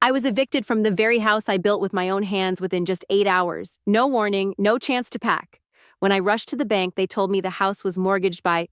I was evicted from the very house I built with my own hands within just 8 hours. No warning, no chance to pack. When I rushed to the bank, they told me the house was mortgaged by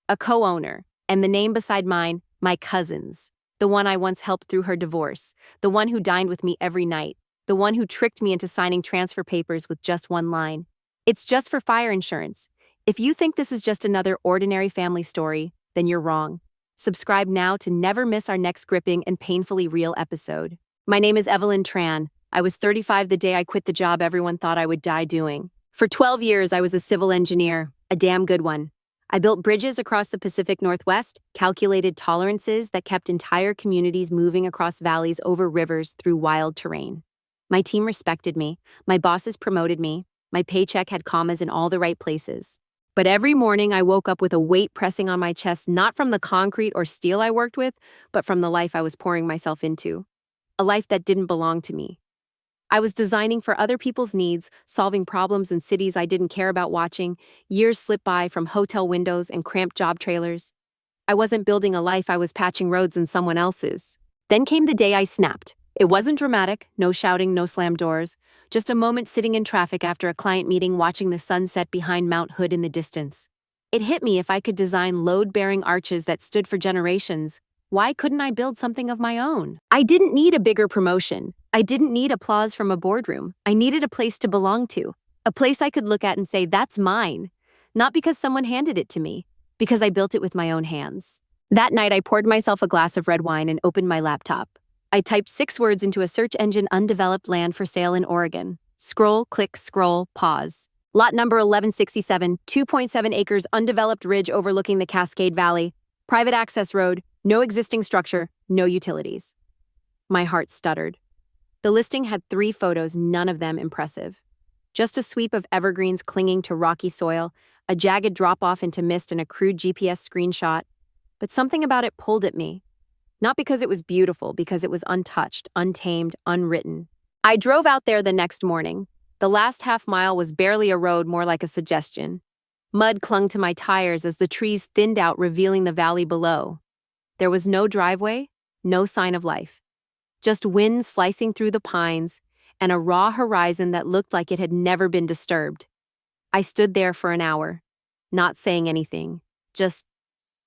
a co-owner, and the name beside mine, my cousin's. The one I once helped through her divorce, the one who dined with me every night, the one who tricked me into signing transfer papers with just one line. It's just for fire insurance. If you think this is just another ordinary family story, then you're wrong. Subscribe now to never miss our next gripping and painfully real episode. My name is Evelyn Tran. I was 35 the day I quit the job everyone thought I would die doing. For 12 years, I was a civil engineer, a damn good one. I built bridges across the Pacific Northwest, calculated tolerances that kept entire communities moving across valleys over rivers through wild terrain. My team respected me, my bosses promoted me, my paycheck had commas in all the right places. But every morning I woke up with a weight pressing on my chest, not from the concrete or steel I worked with, but from the life I was pouring myself into. A life that didn't belong to me. I was designing for other people's needs, solving problems in cities I didn't care about watching. Years slipped by from hotel windows and cramped job trailers. I wasn't building a life, I was patching roads in someone else's. Then came the day I snapped. It wasn't dramatic, no shouting, no slammed doors. Just a moment sitting in traffic after a client meeting watching the sun set behind Mount Hood in the distance. It hit me, if I could design load-bearing arches that stood for generations, why couldn't I build something of my own? I didn't need a bigger promotion. I didn't need applause from a boardroom. I needed a place to belong to. A place I could look at and say, that's mine. Not because someone handed it to me, because I built it with my own hands. That night, I poured myself a glass of red wine and opened my laptop. I typed 6 words into a search engine: undeveloped land for sale in Oregon. Scroll, click, scroll, pause. Lot number 1167, 2.7 acres, undeveloped ridge overlooking the Cascade Valley. Private access road, no existing structure, no utilities. My heart stuttered. The listing had 3 photos, none of them impressive. Just a sweep of evergreens clinging to rocky soil, a jagged drop-off into mist, and a crude GPS screenshot. But something about it pulled at me. Not because it was beautiful, because it was untouched, untamed, unwritten. I drove out there the next morning. The last half mile was barely a road, more like a suggestion. Mud clung to my tires as the trees thinned out, revealing the valley below. There was no driveway, no sign of life. Just wind slicing through the pines and a raw horizon that looked like it had never been disturbed. I stood there for an hour, not saying anything, just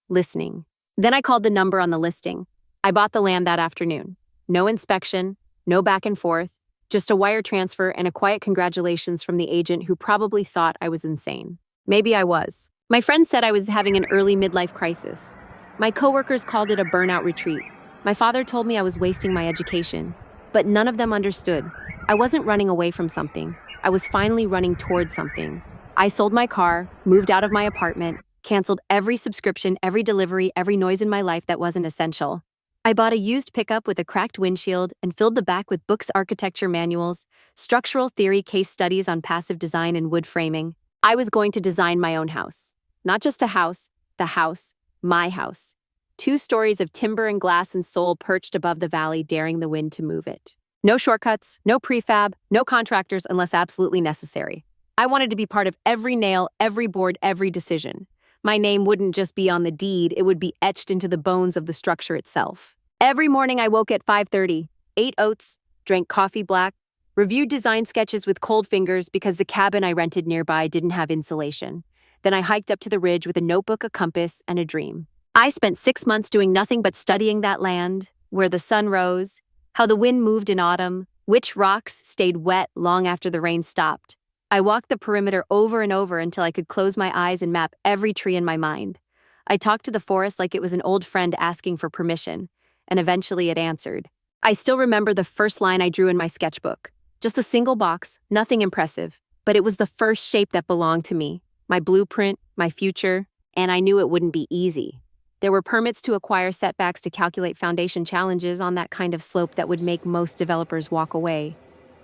listening. Then I called the number on the listing. I bought the land that afternoon. No inspection, no back and forth, just a wire transfer and a quiet congratulations from the agent who probably thought I was insane. Maybe I was. My friends said I was having an early midlife crisis. My coworkers called it a burnout retreat. My father told me I was wasting my education. But none of them understood. I wasn't running away from something. I was finally running towards something. I sold my car, moved out of my apartment, canceled every subscription, every delivery, every noise in my life that wasn't essential. I bought a used pickup with a cracked windshield and filled the back with books, architecture manuals, structural theory case studies on passive design and wood framing. I was going to design my own house. Not just a house, the house, my house. 2 stories of timber and glass and soul perched above the valley, daring the wind to move it. No shortcuts, no prefab, no contractors unless absolutely necessary. I wanted to be part of every nail, every board, every decision. My name wouldn't just be on the deed, it would be etched into the bones of the structure itself. Every morning I woke at 5:30, ate oats, drank coffee black, reviewed design sketches with cold fingers because the cabin I rented nearby didn't have insulation. Then I hiked up to the ridge with a notebook, a compass, and a dream. I spent 6 months doing nothing but studying that land, where the sun rose, how the wind moved in autumn, which rocks stayed wet long after the rain stopped. I walked the perimeter over and over until I could close my eyes and map every tree in my mind. I talked to the forest like it was an old friend asking for permission, and eventually it answered. I still remember the first line I drew in my sketchbook. Just a single box, nothing impressive, but it was the first shape that belonged to me, my blueprint, my future, and I knew it wouldn't be easy. There were permits to acquire, setbacks to calculate, foundation challenges on that kind of slope that would make most developers walk away.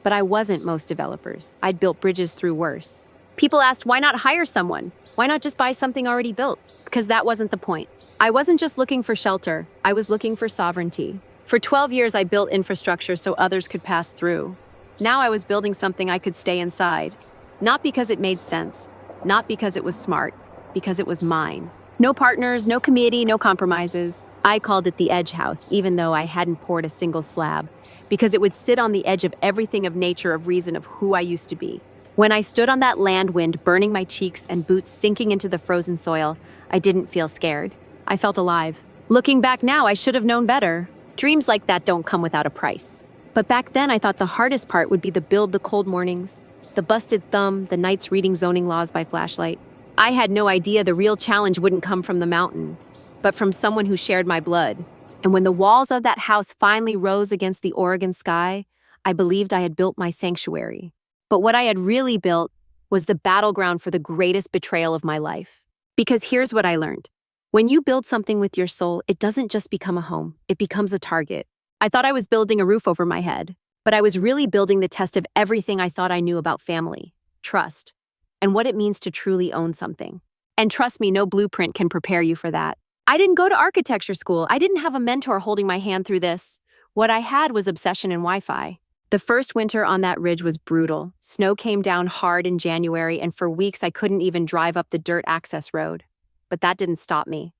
But I wasn't most developers. I'd built bridges through worse. People asked, why not hire someone? Why not just buy something already built? Because that wasn't the point. I wasn't just looking for shelter, I was looking for sovereignty. For 12 years, I built infrastructure so others could pass through. Now I was building something I could stay inside. Not because it made sense, not because it was smart, because it was mine. No partners, no committee, no compromises. I called it the edge house, even though I hadn't poured a single slab, because it would sit on the edge of everything of nature, of reason, of who I used to be. When I stood on that land wind, burning my cheeks and boots sinking into the frozen soil, I didn't feel scared. I felt alive. Looking back now, I should have known better. Dreams like that don't come without a price. But back then, I thought the hardest part would be the build, the cold mornings, the busted thumb, the nights reading zoning laws by flashlight. I had no idea the real challenge wouldn't come from the mountain, but from someone who shared my blood. And when the walls of that house finally rose against the Oregon sky, I believed I had built my sanctuary. But what I had really built was the battleground for the greatest betrayal of my life. Because here's what I learned. When you build something with your soul, it doesn't just become a home, it becomes a target. I thought I was building a roof over my head, but I was really building the test of everything I thought I knew about family, trust, and what it means to truly own something. And trust me, no blueprint can prepare you for that. I didn't go to architecture school. I didn't have a mentor holding my hand through this. What I had was obsession and Wi-Fi. The first winter on that ridge was brutal. Snow came down hard in January, and for weeks I couldn't even drive up the dirt access road. But that didn't stop me.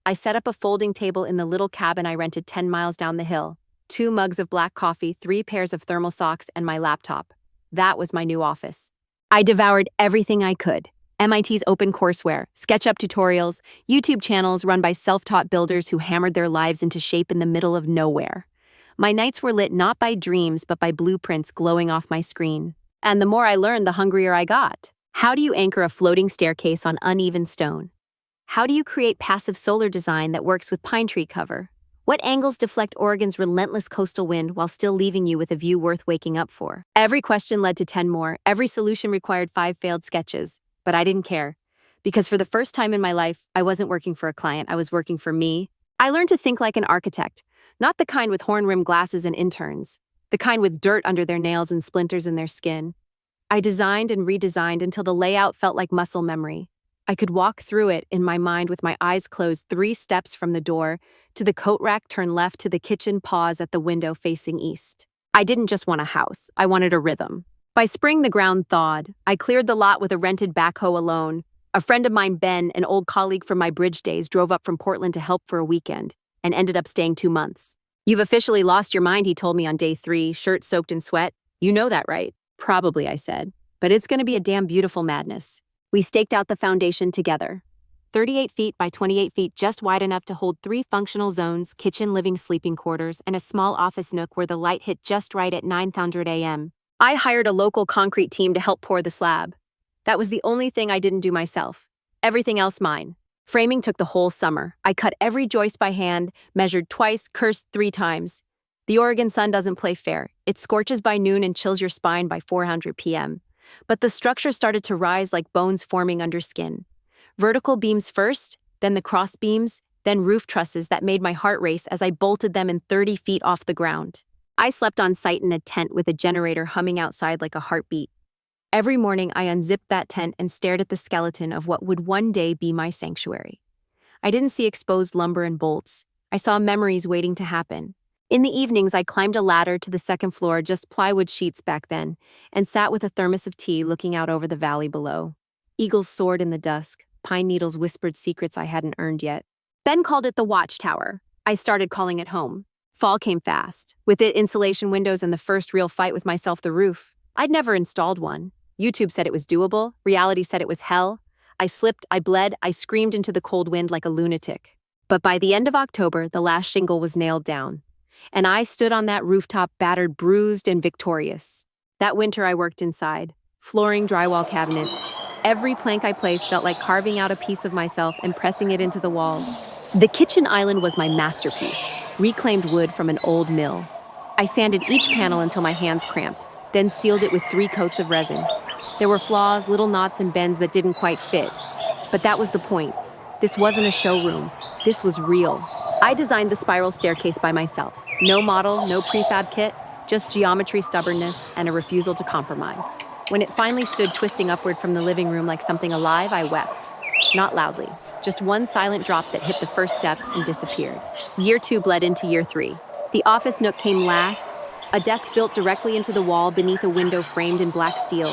I set up a folding table in the little cabin I rented 10 miles down the hill. 2 mugs of black coffee, 3 pairs of thermal socks, and my laptop. That was my new office. I devoured everything I could. MIT's OpenCourseWare, SketchUp tutorials, YouTube channels run by self-taught builders who hammered their lives into shape in the middle of nowhere. My nights were lit not by dreams, but by blueprints glowing off my screen. And the more I learned, the hungrier I got. How do you anchor a floating staircase on uneven stone? How do you create passive solar design that works with pine tree cover? What angles deflect Oregon's relentless coastal wind while still leaving you with a view worth waking up for? Every question led to 10 more. Every solution required 5 failed sketches. But I didn't care. Because for the first time in my life, I wasn't working for a client, I was working for me. I learned to think like an architect, not the kind with horn-rimmed glasses and interns, the kind with dirt under their nails and splinters in their skin. I designed and redesigned until the layout felt like muscle memory. I could walk through it in my mind with my eyes closed 3 steps from the door, to the coat rack, turn left, to the kitchen, pause at the window facing east. I didn't just want a house, I wanted a rhythm. By spring, the ground thawed. I cleared the lot with a rented backhoe alone. A friend of mine, Ben, an old colleague from my bridge days, drove up from Portland to help for a weekend and ended up staying 2 months. "You've officially lost your mind," he told me on day 3, shirt soaked in sweat. "You know that, right?" "Probably," I said. "But it's going to be a damn beautiful madness." We staked out the foundation together. 38 feet by 28 feet, just wide enough to hold 3 functional zones, kitchen, living, sleeping quarters, and a small office nook where the light hit just right at 9:00 a.m. I hired a local concrete team to help pour the slab. That was the only thing I didn't do myself. Everything else mine. Framing took the whole summer. I cut every joist by hand, measured twice, cursed 3 times. The Oregon sun doesn't play fair. It scorches by noon and chills your spine by 400 p.m. But the structure started to rise like bones forming under skin. Vertical beams first, then the cross beams, then roof trusses that made my heart race as I bolted them in 30 feet off the ground. I slept on site in a tent with a generator humming outside like a heartbeat. Every morning, I unzipped that tent and stared at the skeleton of what would one day be my sanctuary. I didn't see exposed lumber and bolts. I saw memories waiting to happen. In the evenings, I climbed a ladder to the 2nd floor, just plywood sheets back then, and sat with a thermos of tea looking out over the valley below. Eagles soared in the dusk. Pine needles whispered secrets I hadn't earned yet. Ben called it the watchtower. I started calling it home. Fall came fast. With it, insulation windows and the first real fight with myself, the roof. I'd never installed one. YouTube said it was doable. Reality said it was hell. I slipped, I bled, I screamed into the cold wind like a lunatic. But by the end of October, the last shingle was nailed down. And I stood on that rooftop, battered, bruised, and victorious. That winter, I worked inside. Flooring, drywall cabinets. Every plank I placed felt like carving out a piece of myself and pressing it into the walls. The kitchen island was my masterpiece, reclaimed wood from an old mill. I sanded each panel until my hands cramped, then sealed it with 3 coats of resin. There were flaws, little knots and bends that didn't quite fit. But that was the point. This wasn't a showroom. This was real. I designed the spiral staircase by myself. No model, no prefab kit, just geometry, stubbornness, and a refusal to compromise. When it finally stood twisting upward from the living room like something alive, I wept. Not loudly, just one silent drop that hit the first step and disappeared. Year 2 bled into year 3. The office nook came last, a desk built directly into the wall beneath a window framed in black steel,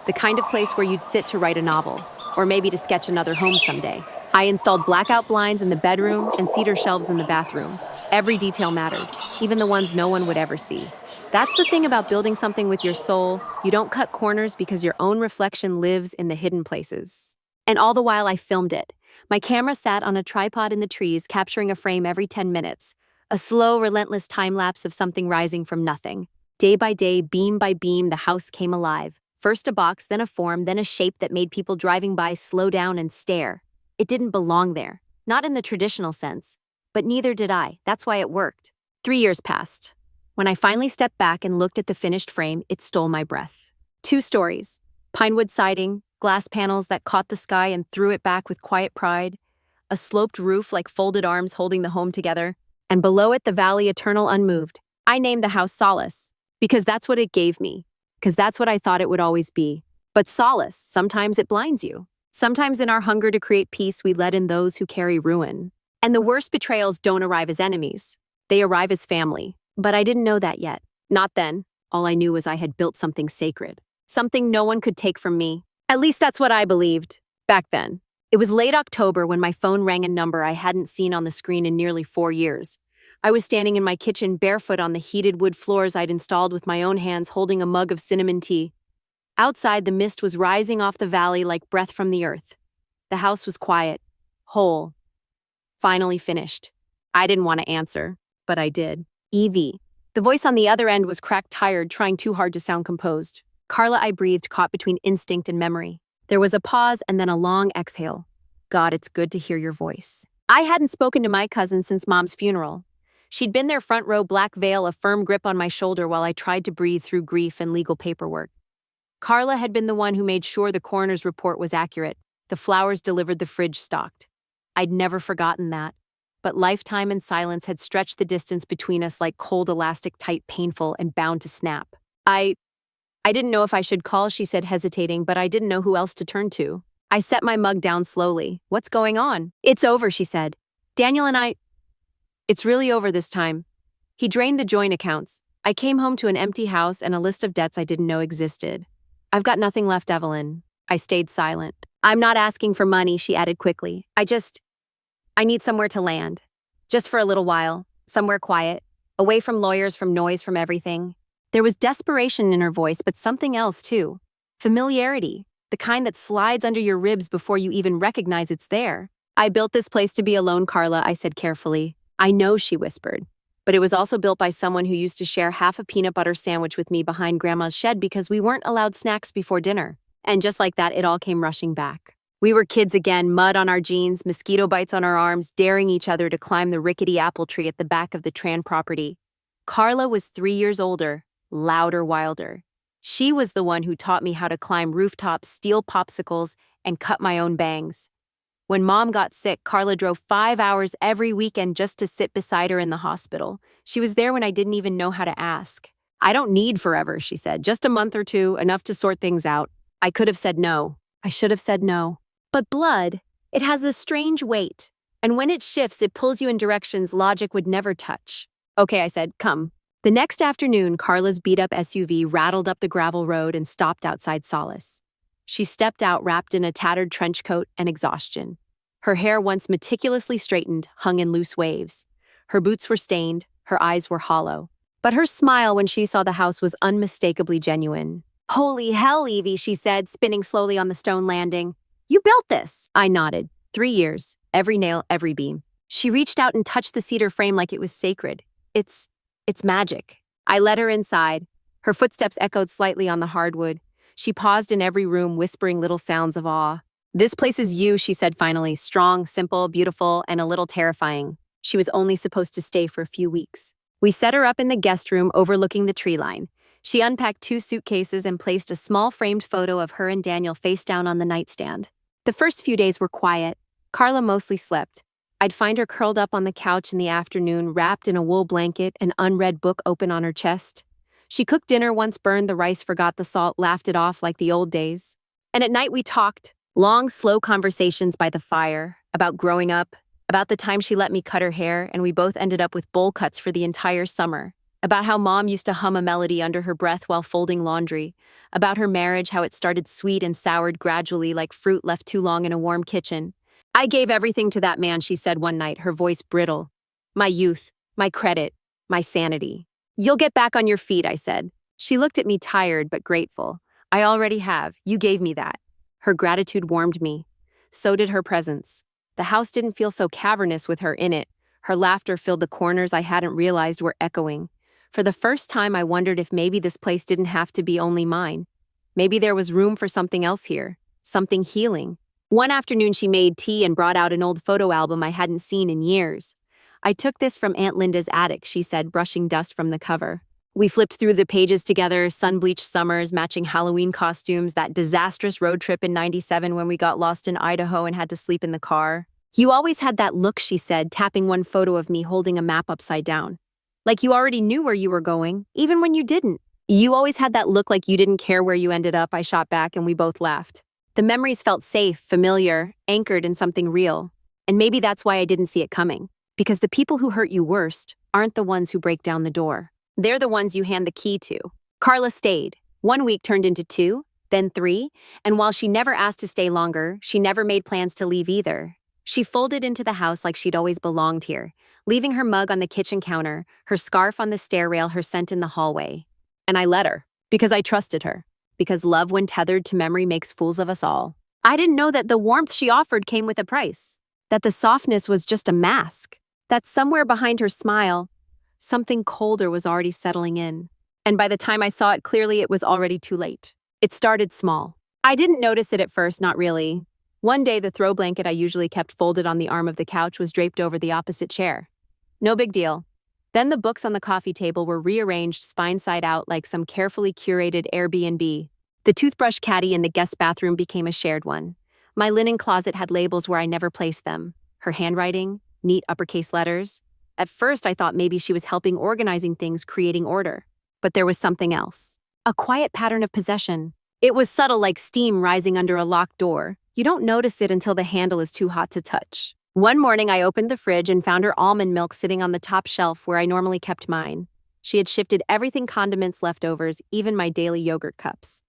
the kind of place where you'd sit to write a novel, or maybe to sketch another home someday. I installed blackout blinds in the bedroom and cedar shelves in the bathroom. Every detail mattered, even the ones no one would ever see. That's the thing about building something with your soul. You don't cut corners because your own reflection lives in the hidden places. And all the while I filmed it. My camera sat on a tripod in the trees, capturing a frame every 10 minutes. A slow, relentless time-lapse of something rising from nothing. Day by day, beam by beam, the house came alive. First a box, then a form, then a shape that made people driving by slow down and stare. It didn't belong there, not in the traditional sense. But neither did I. That's why it worked. 3 years passed. When I finally stepped back and looked at the finished frame, it stole my breath. 2 stories. Pinewood siding, glass panels that caught the sky and threw it back with quiet pride, a sloped roof like folded arms holding the home together, and below it the valley eternal unmoved. I named the house Solace, because that's what it gave me, because that's what I thought it would always be. But solace, sometimes it blinds you. Sometimes in our hunger to create peace, we let in those who carry ruin. And the worst betrayals don't arrive as enemies. They arrive as family. But I didn't know that yet. Not then. All I knew was I had built something sacred. Something no one could take from me. At least that's what I believed. Back then. It was late October when my phone rang a number I hadn't seen on the screen in nearly 4 years. I was standing in my kitchen barefoot on the heated wood floors I'd installed with my own hands, holding a mug of cinnamon tea. Outside, the mist was rising off the valley like breath from the earth. The house was quiet, whole, finally finished. I didn't want to answer, but I did. Evie. The voice on the other end was cracked tired, trying too hard to sound composed. Carla, I breathed, caught between instinct and memory. There was a pause and then a long exhale. God, it's good to hear your voice. I hadn't spoken to my cousin since Mom's funeral. She'd been there front row, black veil, a firm grip on my shoulder while I tried to breathe through grief and legal paperwork. Carla had been the one who made sure the coroner's report was accurate, the flowers delivered, the fridge stocked. I'd never forgotten that. But lifetime and silence had stretched the distance between us like cold elastic, tight, painful, and bound to snap. I didn't know if I should call, she said, hesitating, but I didn't know who else to turn to. I set my mug down slowly. What's going on? It's over, she said. Daniel and I... It's really over this time. He drained the joint accounts. I came home to an empty house and a list of debts I didn't know existed. I've got nothing left, Evelyn. I stayed silent. I'm not asking for money, she added quickly. I need somewhere to land. Just for a little while. Somewhere quiet. Away from lawyers, from noise, from everything. There was desperation in her voice, but something else too. Familiarity. The kind that slides under your ribs before you even recognize it's there. I built this place to be alone, Carla, I said carefully. I know, she whispered. But it was also built by someone who used to share half a peanut butter sandwich with me behind Grandma's shed because we weren't allowed snacks before dinner. And just like that, it all came rushing back. We were kids again, mud on our jeans, mosquito bites on our arms, daring each other to climb the rickety apple tree at the back of the Tran property. Carla was 3 years older, louder, wilder. She was the one who taught me how to climb rooftops, steal popsicles, and cut my own bangs. When Mom got sick, Carla drove 5 hours every weekend just to sit beside her in the hospital. She was there when I didn't even know how to ask. I don't need forever, she said. Just a month or two, enough to sort things out. I could have said no. I should have said no. But blood, it has a strange weight. And when it shifts, it pulls you in directions logic would never touch. Okay, I said, come. The next afternoon, Carla's beat-up SUV rattled up the gravel road and stopped outside Solace. She stepped out wrapped in a tattered trench coat and exhaustion. Her hair, once meticulously straightened, hung in loose waves. Her boots were stained, her eyes were hollow. But her smile when she saw the house was unmistakably genuine. Holy hell, Evie, she said, spinning slowly on the stone landing. You built this. I nodded. 3 years, every nail, every beam. She reached out and touched the cedar frame like it was sacred. It's magic. I led her inside. Her footsteps echoed slightly on the hardwood. She paused in every room, whispering little sounds of awe. This place is you, she said finally, strong, simple, beautiful, and a little terrifying. She was only supposed to stay for a few weeks. We set her up in the guest room overlooking the tree line. She unpacked 2 suitcases and placed a small framed photo of her and Daniel face down on the nightstand. The first few days were quiet. Carla mostly slept. I'd find her curled up on the couch in the afternoon, wrapped in a wool blanket, an unread book open on her chest. She cooked dinner once, burned the rice, forgot the salt, laughed it off like the old days. And at night we talked. Long, slow conversations by the fire, about growing up, about the time she let me cut her hair and we both ended up with bowl cuts for the entire summer, about how Mom used to hum a melody under her breath while folding laundry, about her marriage, how it started sweet and soured gradually like fruit left too long in a warm kitchen, I gave everything to that man, she said one night, her voice brittle. My youth, my credit, my sanity. You'll get back on your feet, I said. She looked at me tired but grateful. I already have. You gave me that. Her gratitude warmed me. So did her presence. The house didn't feel so cavernous with her in it. Her laughter filled the corners I hadn't realized were echoing. For the first time, I wondered if maybe this place didn't have to be only mine. Maybe there was room for something else here, something healing. One afternoon, she made tea and brought out an old photo album I hadn't seen in years. I took this from Aunt Linda's attic, she said, brushing dust from the cover. We flipped through the pages together, sun-bleached summers, matching Halloween costumes, that disastrous road trip in '97 when we got lost in Idaho and had to sleep in the car. You always had that look, she said, tapping one photo of me holding a map upside down. Like you already knew where you were going, even when you didn't. You always had that look like you didn't care where you ended up, I shot back, and we both laughed. The memories felt safe, familiar, anchored in something real. And maybe that's why I didn't see it coming. Because the people who hurt you worst aren't the ones who break down the door. They're the ones you hand the key to. Carla stayed. 1 week turned into 2, then 3, and while she never asked to stay longer, she never made plans to leave either. She folded into the house like she'd always belonged here, leaving her mug on the kitchen counter, her scarf on the stair rail, her scent in the hallway. And I let her, because I trusted her, because love when tethered to memory makes fools of us all. I didn't know that the warmth she offered came with a price, that the softness was just a mask, that somewhere behind her smile, something colder was already settling in. And by the time I saw it clearly, it was already too late. It started small. I didn't notice it at first, not really. One day, the throw blanket I usually kept folded on the arm of the couch was draped over the opposite chair. No big deal. Then the books on the coffee table were rearranged spine side out like some carefully curated Airbnb. The toothbrush caddy in the guest bathroom became a shared one. My linen closet had labels where I never placed them. Her handwriting, neat uppercase letters. At first, I thought maybe she was helping organizing things, creating order. But there was something else. A quiet pattern of possession. It was subtle, like steam rising under a locked door. You don't notice it until the handle is too hot to touch. One morning, I opened the fridge and found her almond milk sitting on the top shelf where I normally kept mine. She had shifted everything: condiments, leftovers, even my daily yogurt cups.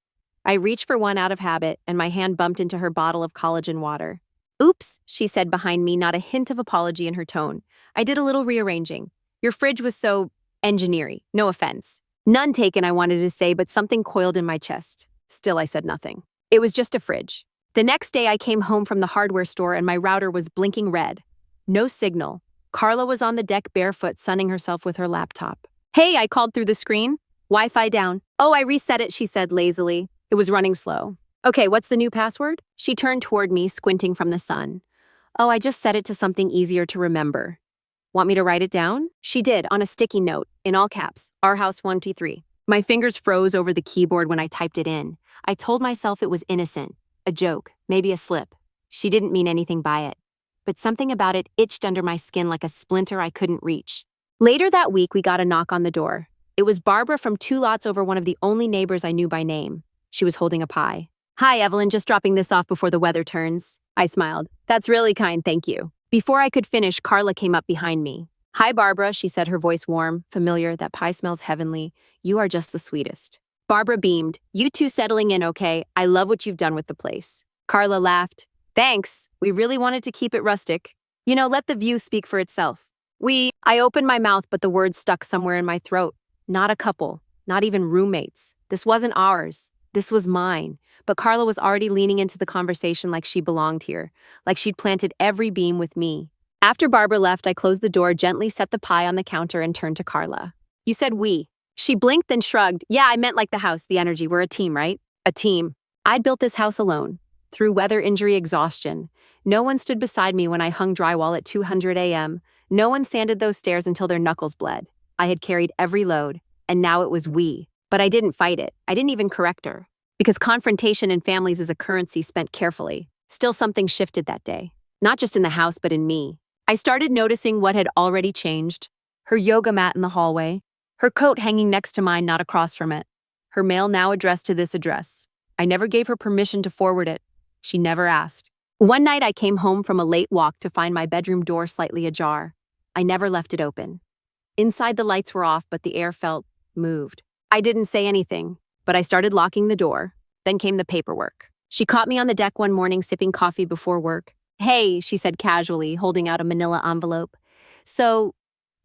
I reached for one out of habit, and my hand bumped into her bottle of collagen water. Oops, she said behind me, not a hint of apology in her tone. I did a little rearranging. Your fridge was so engineering, no offense. None taken, I wanted to say, but something coiled in my chest. Still, I said nothing. It was just a fridge. The next day, I came home from the hardware store and my router was blinking red. No signal. Carla was on the deck barefoot, sunning herself with her laptop. Hey, I called through the screen. Wi-Fi down. Oh, I reset it, she said lazily. It was running slow. Okay, what's the new password? She turned toward me, squinting from the sun. Oh, I just set it to something easier to remember. Want me to write it down? She did, on a sticky note, in all caps, Our House 123. My fingers froze over the keyboard when I typed it in. I told myself it was innocent, a joke, maybe a slip. She didn't mean anything by it. But something about it itched under my skin like a splinter I couldn't reach. Later that week, we got a knock on the door. It was Barbara from 2 lots over, one of the only neighbors I knew by name. She was holding a pie. Hi, Evelyn, just dropping this off before the weather turns. I smiled. That's really kind, thank you. Before I could finish, Carla came up behind me. Hi, Barbara, she said, her voice warm, familiar. That pie smells heavenly. You are just the sweetest. Barbara beamed. You two settling in okay? I love what you've done with the place. Carla laughed. Thanks. We really wanted to keep it rustic. You know, let the view speak for itself. I opened my mouth, but the words stuck somewhere in my throat. Not a couple. Not even roommates. This wasn't ours. This was mine. But Carla was already leaning into the conversation like she belonged here, like she'd planted every beam with me. After Barbara left, I closed the door, gently set the pie on the counter, and turned to Carla. You said we. She blinked, then shrugged. Yeah, I meant like the house, the energy. We're a team, right? A team. I'd built this house alone, through weather, injury, exhaustion. No one stood beside me when I hung drywall at 200 a.m. No one sanded those stairs until their knuckles bled. I had carried every load, and now it was we. But I didn't fight it. I didn't even correct her. Because confrontation in families is a currency spent carefully. Still, something shifted that day. Not just in the house, but in me. I started noticing what had already changed. Her yoga mat in the hallway. Her coat hanging next to mine, not across from it. Her mail now addressed to this address. I never gave her permission to forward it. She never asked. One night I came home from a late walk to find my bedroom door slightly ajar. I never left it open. Inside the lights were off, but the air felt moved. I didn't say anything, but I started locking the door. Then came the paperwork. She caught me on the deck one morning sipping coffee before work. Hey, she said casually, holding out a manila envelope. So,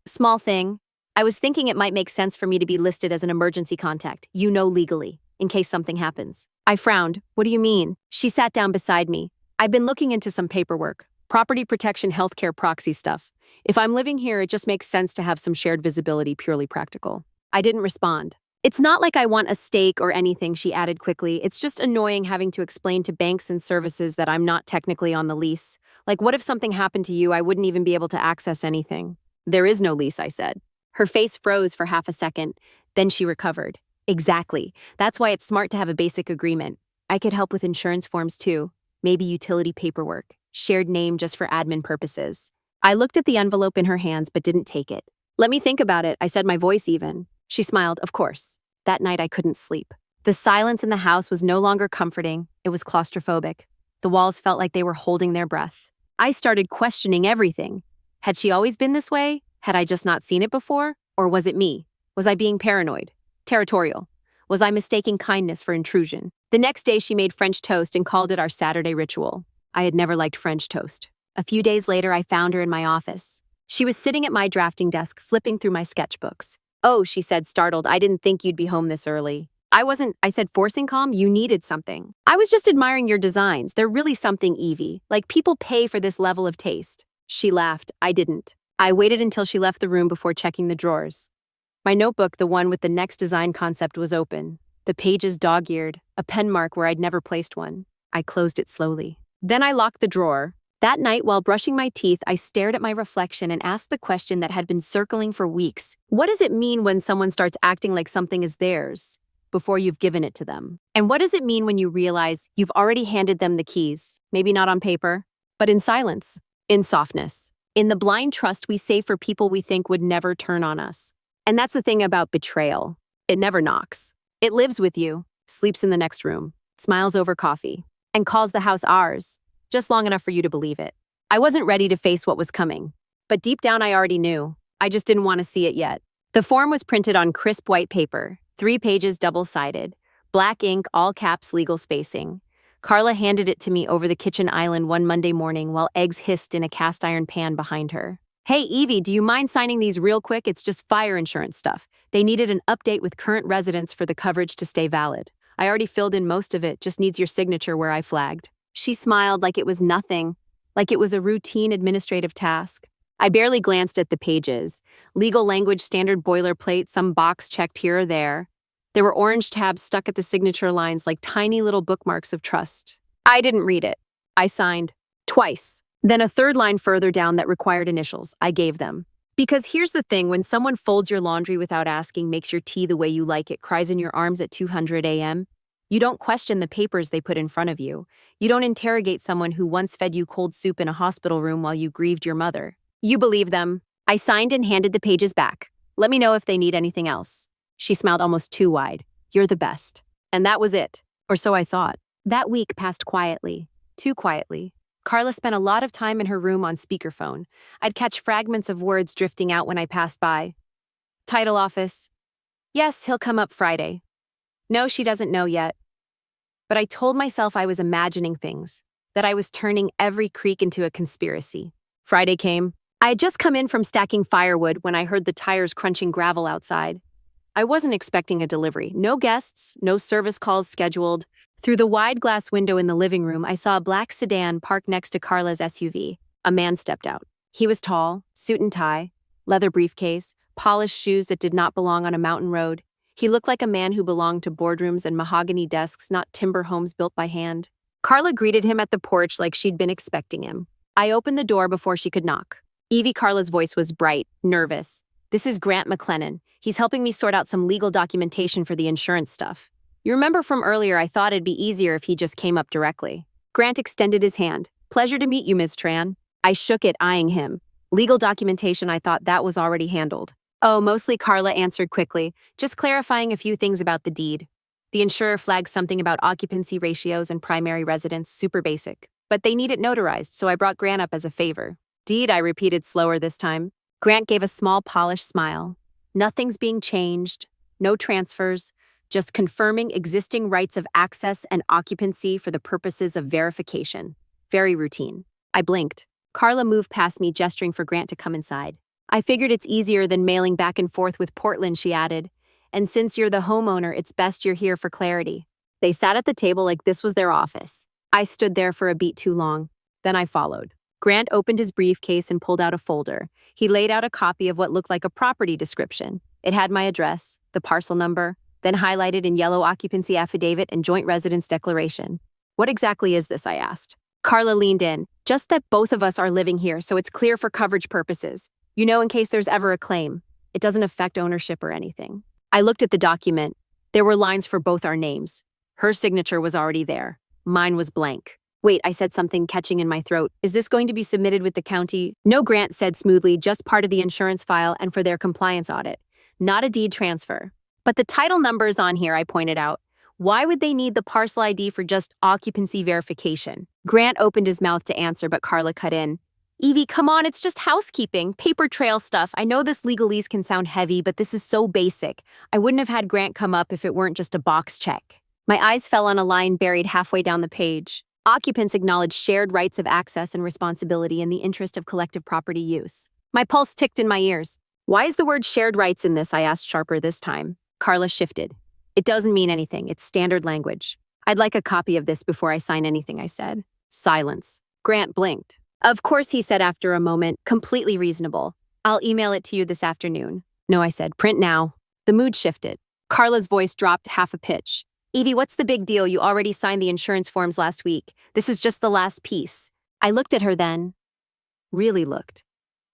small thing. I was thinking it might make sense for me to be listed as an emergency contact, legally, in case something happens. I frowned. What do you mean? She sat down beside me. I've been looking into some paperwork, property protection, healthcare proxy stuff. If I'm living here, it just makes sense to have some shared visibility, purely practical. I didn't respond. It's not like I want a stake or anything, she added quickly. It's just annoying having to explain to banks and services that I'm not technically on the lease. Like, what if something happened to you? I wouldn't even be able to access anything. There is no lease, I said. Her face froze for half a second. Then she recovered. Exactly. That's why it's smart to have a basic agreement. I could help with insurance forms too. Maybe utility paperwork. Shared name just for admin purposes. I looked at the envelope in her hands but didn't take it. Let me think about it, I said, my voice even. She smiled, of course. That night I couldn't sleep. The silence in the house was no longer comforting. It was claustrophobic. The walls felt like they were holding their breath. I started questioning everything. Had she always been this way? Had I just not seen it before? Or was it me? Was I being paranoid? Territorial? Was I mistaking kindness for intrusion? The next day she made French toast and called it our Saturday ritual. I had never liked French toast. A few days later I found her in my office. She was sitting at my drafting desk, flipping through my sketchbooks. Oh, she said, startled, I didn't think you'd be home this early. I said, forcing calm, you needed something. I was just admiring your designs. They're really something, Evie. Like, people pay for this level of taste. She laughed. I didn't. I waited until she left the room before checking the drawers. My notebook, the one with the next design concept, was open. The pages dog-eared, a pen mark where I'd never placed one. I closed it slowly. Then I locked the drawer. That night, while brushing my teeth, I stared at my reflection and asked the question that had been circling for weeks. What does it mean when someone starts acting like something is theirs before you've given it to them? And what does it mean when you realize you've already handed them the keys? Maybe not on paper, but in silence, in softness, in the blind trust we save for people we think would never turn on us. And that's the thing about betrayal. It never knocks. It lives with you, sleeps in the next room, smiles over coffee, and calls the house ours. Just long enough for you to believe it. I wasn't ready to face what was coming, but deep down I already knew. I just didn't want to see it yet. The form was printed on crisp white paper, 3 pages double-sided, black ink, all caps, legal spacing. Carla handed it to me over the kitchen island one Monday morning while eggs hissed in a cast iron pan behind her. Hey, Evie, do you mind signing these real quick? It's just fire insurance stuff. They needed an update with current residents for the coverage to stay valid. I already filled in most of it, just needs your signature where I flagged. She smiled like it was nothing, like it was a routine administrative task. I barely glanced at the pages. Legal language, standard boilerplate, some box checked here or there. There were orange tabs stuck at the signature lines like tiny little bookmarks of trust. I didn't read it. I signed. Twice. Then a third line further down that required initials. I gave them. Because here's the thing, when someone folds your laundry without asking, makes your tea the way you like it, cries in your arms at 200 a.m., you don't question the papers they put in front of you. You don't interrogate someone who once fed you cold soup in a hospital room while you grieved your mother. You believe them. I signed and handed the pages back. Let me know if they need anything else. She smiled almost too wide. You're the best. And that was it. Or so I thought. That week passed quietly. Too quietly. Carla spent a lot of time in her room on speakerphone. I'd catch fragments of words drifting out when I passed by. Title office. Yes, he'll come up Friday. No, she doesn't know yet. But I told myself I was imagining things, that I was turning every creak into a conspiracy. Friday came. I had just come in from stacking firewood when I heard the tires crunching gravel outside. I wasn't expecting a delivery. No guests, no service calls scheduled. Through the wide glass window in the living room, I saw a black sedan parked next to Carla's SUV. A man stepped out. He was tall, suit and tie, leather briefcase, polished shoes that did not belong on a mountain road. He looked like a man who belonged to boardrooms and mahogany desks, not timber homes built by hand. Carla greeted him at the porch like she'd been expecting him. I opened the door before she could knock. Evie, Carla's voice was bright, nervous. This is Grant McLennan. He's helping me sort out some legal documentation for the insurance stuff. You remember from earlier I thought it'd be easier if he just came up directly. Grant extended his hand. Pleasure to meet you, Ms. Tran. I shook it, eyeing him. Legal documentation, I thought that was already handled. Oh, mostly, Carla answered quickly, just clarifying a few things about the deed. The insurer flagged something about occupancy ratios and primary residence, super basic. But they need it notarized, so I brought Grant up as a favor. Deed, I repeated slower this time. Grant gave a small, polished smile. Nothing's being changed, no transfers, just confirming existing rights of access and occupancy for the purposes of verification. Very routine. I blinked. Carla moved past me, gesturing for Grant to come inside. I figured it's easier than mailing back and forth with Portland, she added. And since you're the homeowner, it's best you're here for clarity. They sat at the table like this was their office. I stood there for a beat too long. Then I followed. Grant opened his briefcase and pulled out a folder. He laid out a copy of what looked like a property description. It had my address, the parcel number, then highlighted in yellow occupancy affidavit and joint residence declaration. What exactly is this? I asked. Carla leaned in. Just that both of us are living here, so it's clear for coverage purposes. You know, in case there's ever a claim. It doesn't affect ownership or anything. I looked at the document. There were lines for both our names. Her signature was already there. Mine was blank. Wait, I said something, catching in my throat. Is this going to be submitted with the county? No, Grant said smoothly, just part of the insurance file and for their compliance audit. Not a deed transfer. But the title number is on here, I pointed out. Why would they need the parcel ID for just occupancy verification? Grant opened his mouth to answer, but Carla cut in. Evie, come on, it's just housekeeping, paper trail stuff. I know this legalese can sound heavy, but this is so basic. I wouldn't have had Grant come up if it weren't just a box check. My eyes fell on a line buried halfway down the page. Occupants acknowledge shared rights of access and responsibility in the interest of collective property use. My pulse ticked in my ears. Why is the word shared rights in this? I asked sharper this time. Carla shifted. It doesn't mean anything. It's standard language. I'd like a copy of this before I sign anything, I said. Silence. Grant blinked. Of course, he said after a moment, completely reasonable. I'll email it to you this afternoon. No, I said, print now. The mood shifted. Carla's voice dropped half a pitch. Evie, what's the big deal? You already signed the insurance forms last week. This is just the last piece. I looked at her then. Really looked.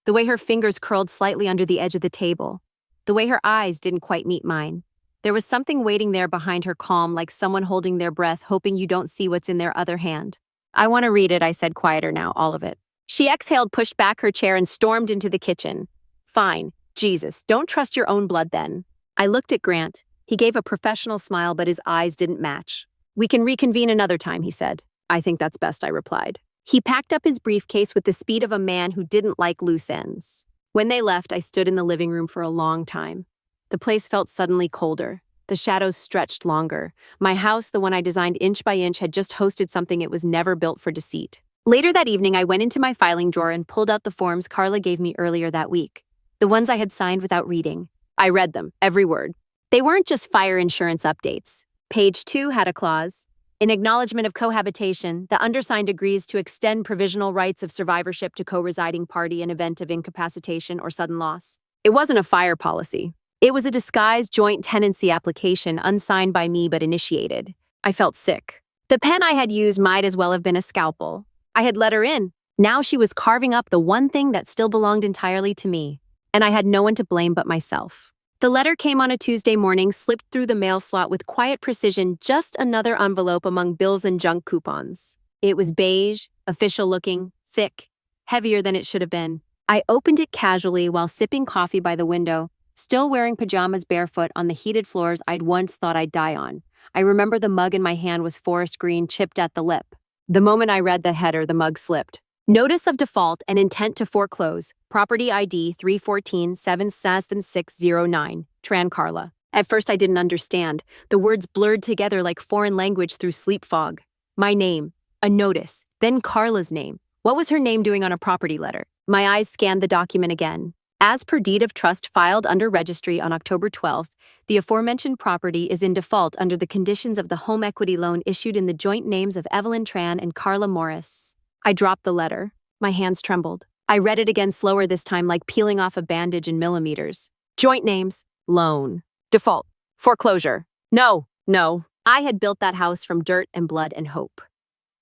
The way her fingers curled slightly under the edge of the table. The way her eyes didn't quite meet mine. There was something waiting there behind her calm, like someone holding their breath, hoping you don't see what's in their other hand. I want to read it, I said, quieter now, all of it. She exhaled, pushed back her chair, and stormed into the kitchen. Fine. Jesus, don't trust your own blood then. I looked at Grant. He gave a professional smile, but his eyes didn't match. We can reconvene another time, he said. I think that's best, I replied. He packed up his briefcase with the speed of a man who didn't like loose ends. When they left, I stood in the living room for a long time. The place felt suddenly colder. The shadows stretched longer. My house, the one I designed inch by inch, had just hosted something it was never built for deceit. Later that evening, I went into my filing drawer and pulled out the forms Carla gave me earlier that week. The ones I had signed without reading. I read them, every word. They weren't just fire insurance updates. Page 2 had a clause. In acknowledgement of cohabitation, the undersigned agrees to extend provisional rights of survivorship to co-residing party in event of incapacitation or sudden loss. It wasn't a fire policy. It was a disguised joint tenancy application unsigned by me but initiated. I felt sick. The pen I had used might as well have been a scalpel. I had let her in. Now she was carving up the one thing that still belonged entirely to me. And I had no one to blame but myself. The letter came on a Tuesday morning, slipped through the mail slot with quiet precision, just another envelope among bills and junk coupons. It was beige, official-looking, thick, heavier than it should have been. I opened it casually while sipping coffee by the window, still wearing pajamas barefoot on the heated floors I'd once thought I'd die on. I remember the mug in my hand was forest green, chipped at the lip. The moment I read the header, the mug slipped. Notice of default and intent to foreclose. Property ID 314-77609. Tran Carla. At first I didn't understand. The words blurred together like foreign language through sleep fog. My name. A notice. Then Carla's name. What was her name doing on a property letter? My eyes scanned the document again. As per deed of trust filed under registry on October 12th, the aforementioned property is in default under the conditions of the home equity loan issued in the joint names of Evelyn Tran and Carla Morris. I dropped the letter. My hands trembled. I read it again slower this time, like peeling off a bandage in millimeters. Joint names. Loan. Default. Foreclosure. No. I had built that house from dirt and blood and hope.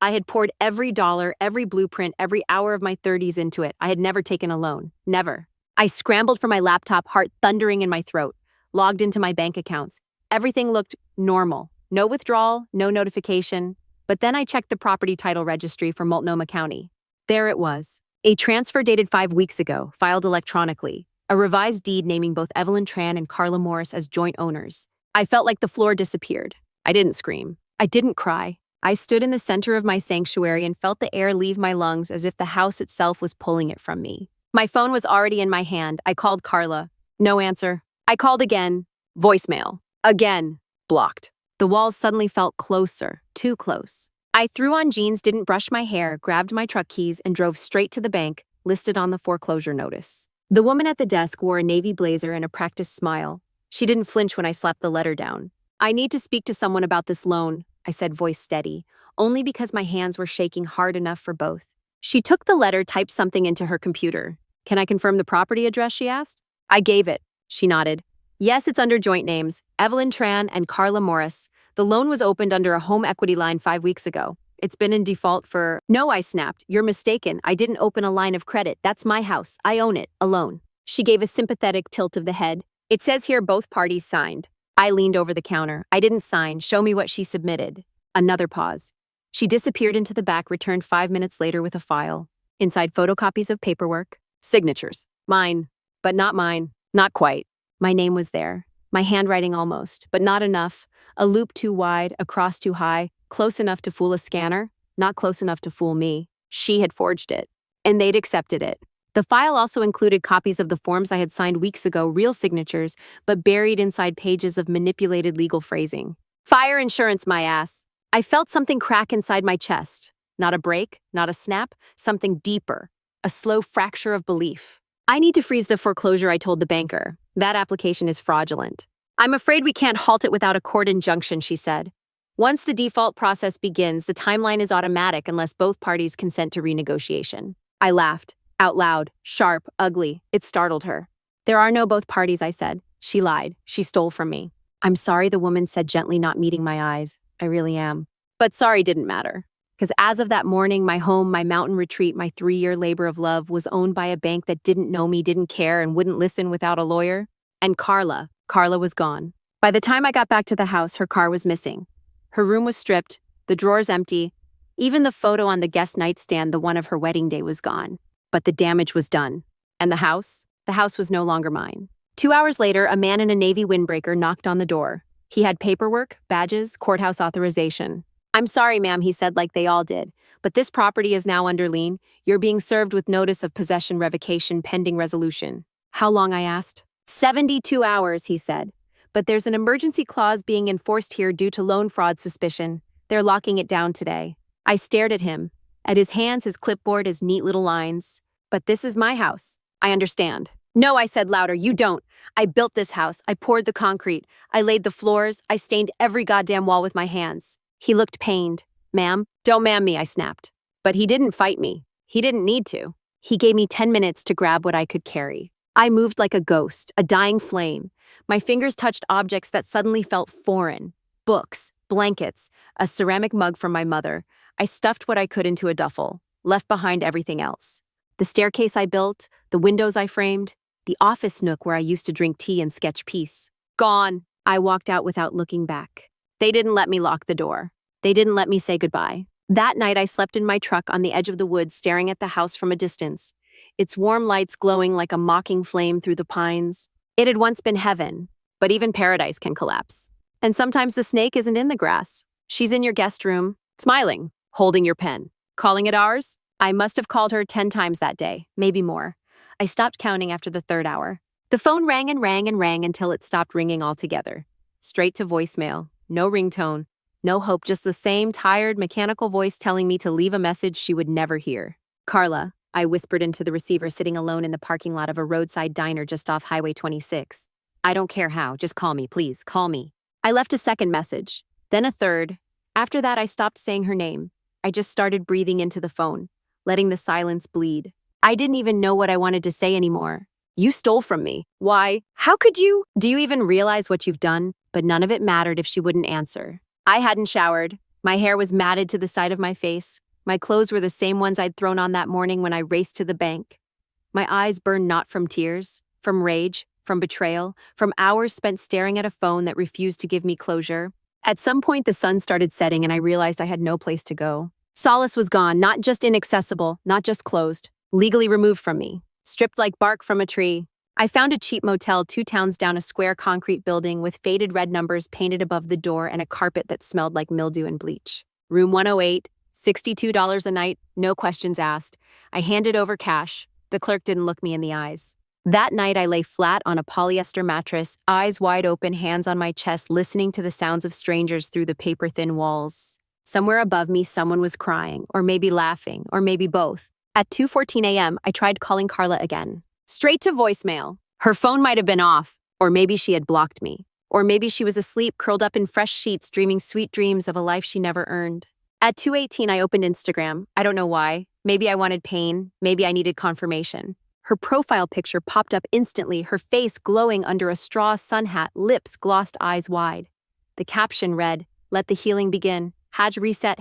I had poured every dollar, every blueprint, every hour of my 30s into it. I had never taken a loan. Never. I scrambled for my laptop, heart thundering in my throat, logged into my bank accounts. Everything looked normal. No withdrawal, no notification. But then I checked the property title registry for Multnomah County. There it was. A transfer dated 5 weeks ago, filed electronically. A revised deed naming both Evelyn Tran and Carla Morris as joint owners. I felt like the floor disappeared. I didn't scream. I didn't cry. I stood in the center of my sanctuary and felt the air leave my lungs as if the house itself was pulling it from me. My phone was already in my hand. I called Carla. No answer. I called again. Voicemail. Again. Blocked. The walls suddenly felt closer, too close. I threw on jeans, didn't brush my hair, grabbed my truck keys, and drove straight to the bank listed on the foreclosure notice. The woman at the desk wore a navy blazer and a practiced smile. She didn't flinch when I slapped the letter down. "I need to speak to someone about this loan," I said, voice steady, only because my hands were shaking hard enough for both. She took the letter, typed something into her computer. "Can I confirm the property address?" she asked. I gave it. She nodded. "Yes, it's under joint names, Evelyn Tran and Carla Morris. The loan was opened under a home equity line 5 weeks ago. It's been in default for—" "No," I snapped. "You're mistaken. I didn't open a line of credit. That's my house. I own it, alone." She gave a sympathetic tilt of the head. "It says here both parties signed." I leaned over the counter. "I didn't sign. Show me what she submitted." Another pause. She disappeared into the back, returned 5 minutes later with a file. Inside, photocopies of paperwork. Signatures. Mine. But not mine. Not quite. My name was there. My handwriting almost, but not enough. A loop too wide, a cross too high, close enough to fool a scanner, not close enough to fool me. She had forged it. And they'd accepted it. The file also included copies of the forms I had signed weeks ago, real signatures, but buried inside pages of manipulated legal phrasing. Fire insurance, my ass. I felt something crack inside my chest. Not a break, not a snap, something deeper. A slow fracture of belief. "I need to freeze the foreclosure," I told the banker. "That application is fraudulent." "I'm afraid we can't halt it without a court injunction," she said. "Once the default process begins, the timeline is automatic unless both parties consent to renegotiation." I laughed. Out loud, sharp, ugly. It startled her. "There are no both parties," I said. She lied. She stole from me. "I'm sorry," the woman said gently, not meeting my eyes. "I really am." But sorry didn't matter. Because as of that morning, my home, my mountain retreat, my 3-year labor of love was owned by a bank that didn't know me, didn't care, and wouldn't listen without a lawyer. And Carla was gone. By the time I got back to the house, her car was missing. Her room was stripped, the drawers empty. Even the photo on the guest nightstand, the one of her wedding day, was gone. But the damage was done. And the house? The house was no longer mine. 2 hours later, a man in a Navy windbreaker knocked on the door. He had paperwork, badges, courthouse authorization. "I'm sorry, ma'am," he said, like they all did, "but this property is now under lien. You're being served with notice of possession revocation pending resolution." "How long?" I asked. 72 hours, he said. "But there's an emergency clause being enforced here due to loan fraud suspicion. They're locking it down today." I stared at him, at his hands, his clipboard, his neat little lines. "But this is my house. I understand." "No," I said louder, "you don't. I built this house. I poured the concrete. I laid the floors. I stained every goddamn wall with my hands." He looked pained. "Ma'am?" "Don't ma'am me," I snapped. But he didn't fight me. He didn't need to. He gave me 10 minutes to grab what I could carry. I moved like a ghost, a dying flame. My fingers touched objects that suddenly felt foreign. Books, blankets, a ceramic mug from my mother. I stuffed what I could into a duffel, left behind everything else. The staircase I built, the windows I framed, the office nook where I used to drink tea and sketch peace. Gone. I walked out without looking back. They didn't let me lock the door. They didn't let me say goodbye. That night I slept in my truck on the edge of the woods, staring at the house from a distance, its warm lights glowing like a mocking flame through the pines. It had once been heaven, but even paradise can collapse. And sometimes the snake isn't in the grass. She's in your guest room, smiling, holding your pen. Calling it ours? I must have called her 10 times that day, maybe more. I stopped counting after the 3rd hour. The phone rang and rang and rang until it stopped ringing altogether. Straight to voicemail. No ringtone, no hope, just the same tired, mechanical voice telling me to leave a message she would never hear. "Carla," I whispered into the receiver, sitting alone in the parking lot of a roadside diner just off Highway 26. "I don't care how, just call me, please, call me." I left a second message, then a third. After that, I stopped saying her name. I just started breathing into the phone, letting the silence bleed. I didn't even know what I wanted to say anymore. "You stole from me. Why? How could you? Do you even realize what you've done?" But none of it mattered if she wouldn't answer. I hadn't showered. My hair was matted to the side of my face. My clothes were the same ones I'd thrown on that morning when I raced to the bank. My eyes burned not from tears, from rage, from betrayal, from hours spent staring at a phone that refused to give me closure. At some point, the sun started setting and I realized I had no place to go. Solace was gone, not just inaccessible, not just closed, legally removed from me, stripped like bark from a tree. I found a cheap motel 2 towns down, a square concrete building with faded red numbers painted above the door and a carpet that smelled like mildew and bleach. Room 108, $62 a night, no questions asked. I handed over cash. The clerk didn't look me in the eyes. That night I lay flat on a polyester mattress, eyes wide open, hands on my chest, listening to the sounds of strangers through the paper-thin walls. Somewhere above me, someone was crying, or maybe laughing, or maybe both. At 2:14 a.m., I tried calling Carla again. Straight to voicemail. Her phone might have been off, or maybe she had blocked me. Or maybe she was asleep, curled up in fresh sheets, dreaming sweet dreams of a life she never earned. At 2:18, I opened Instagram. I don't know why. Maybe I wanted pain. Maybe I needed confirmation. Her profile picture popped up instantly, her face glowing under a straw sun hat, lips glossed, eyes wide. The caption read, "Let the healing begin. #reset,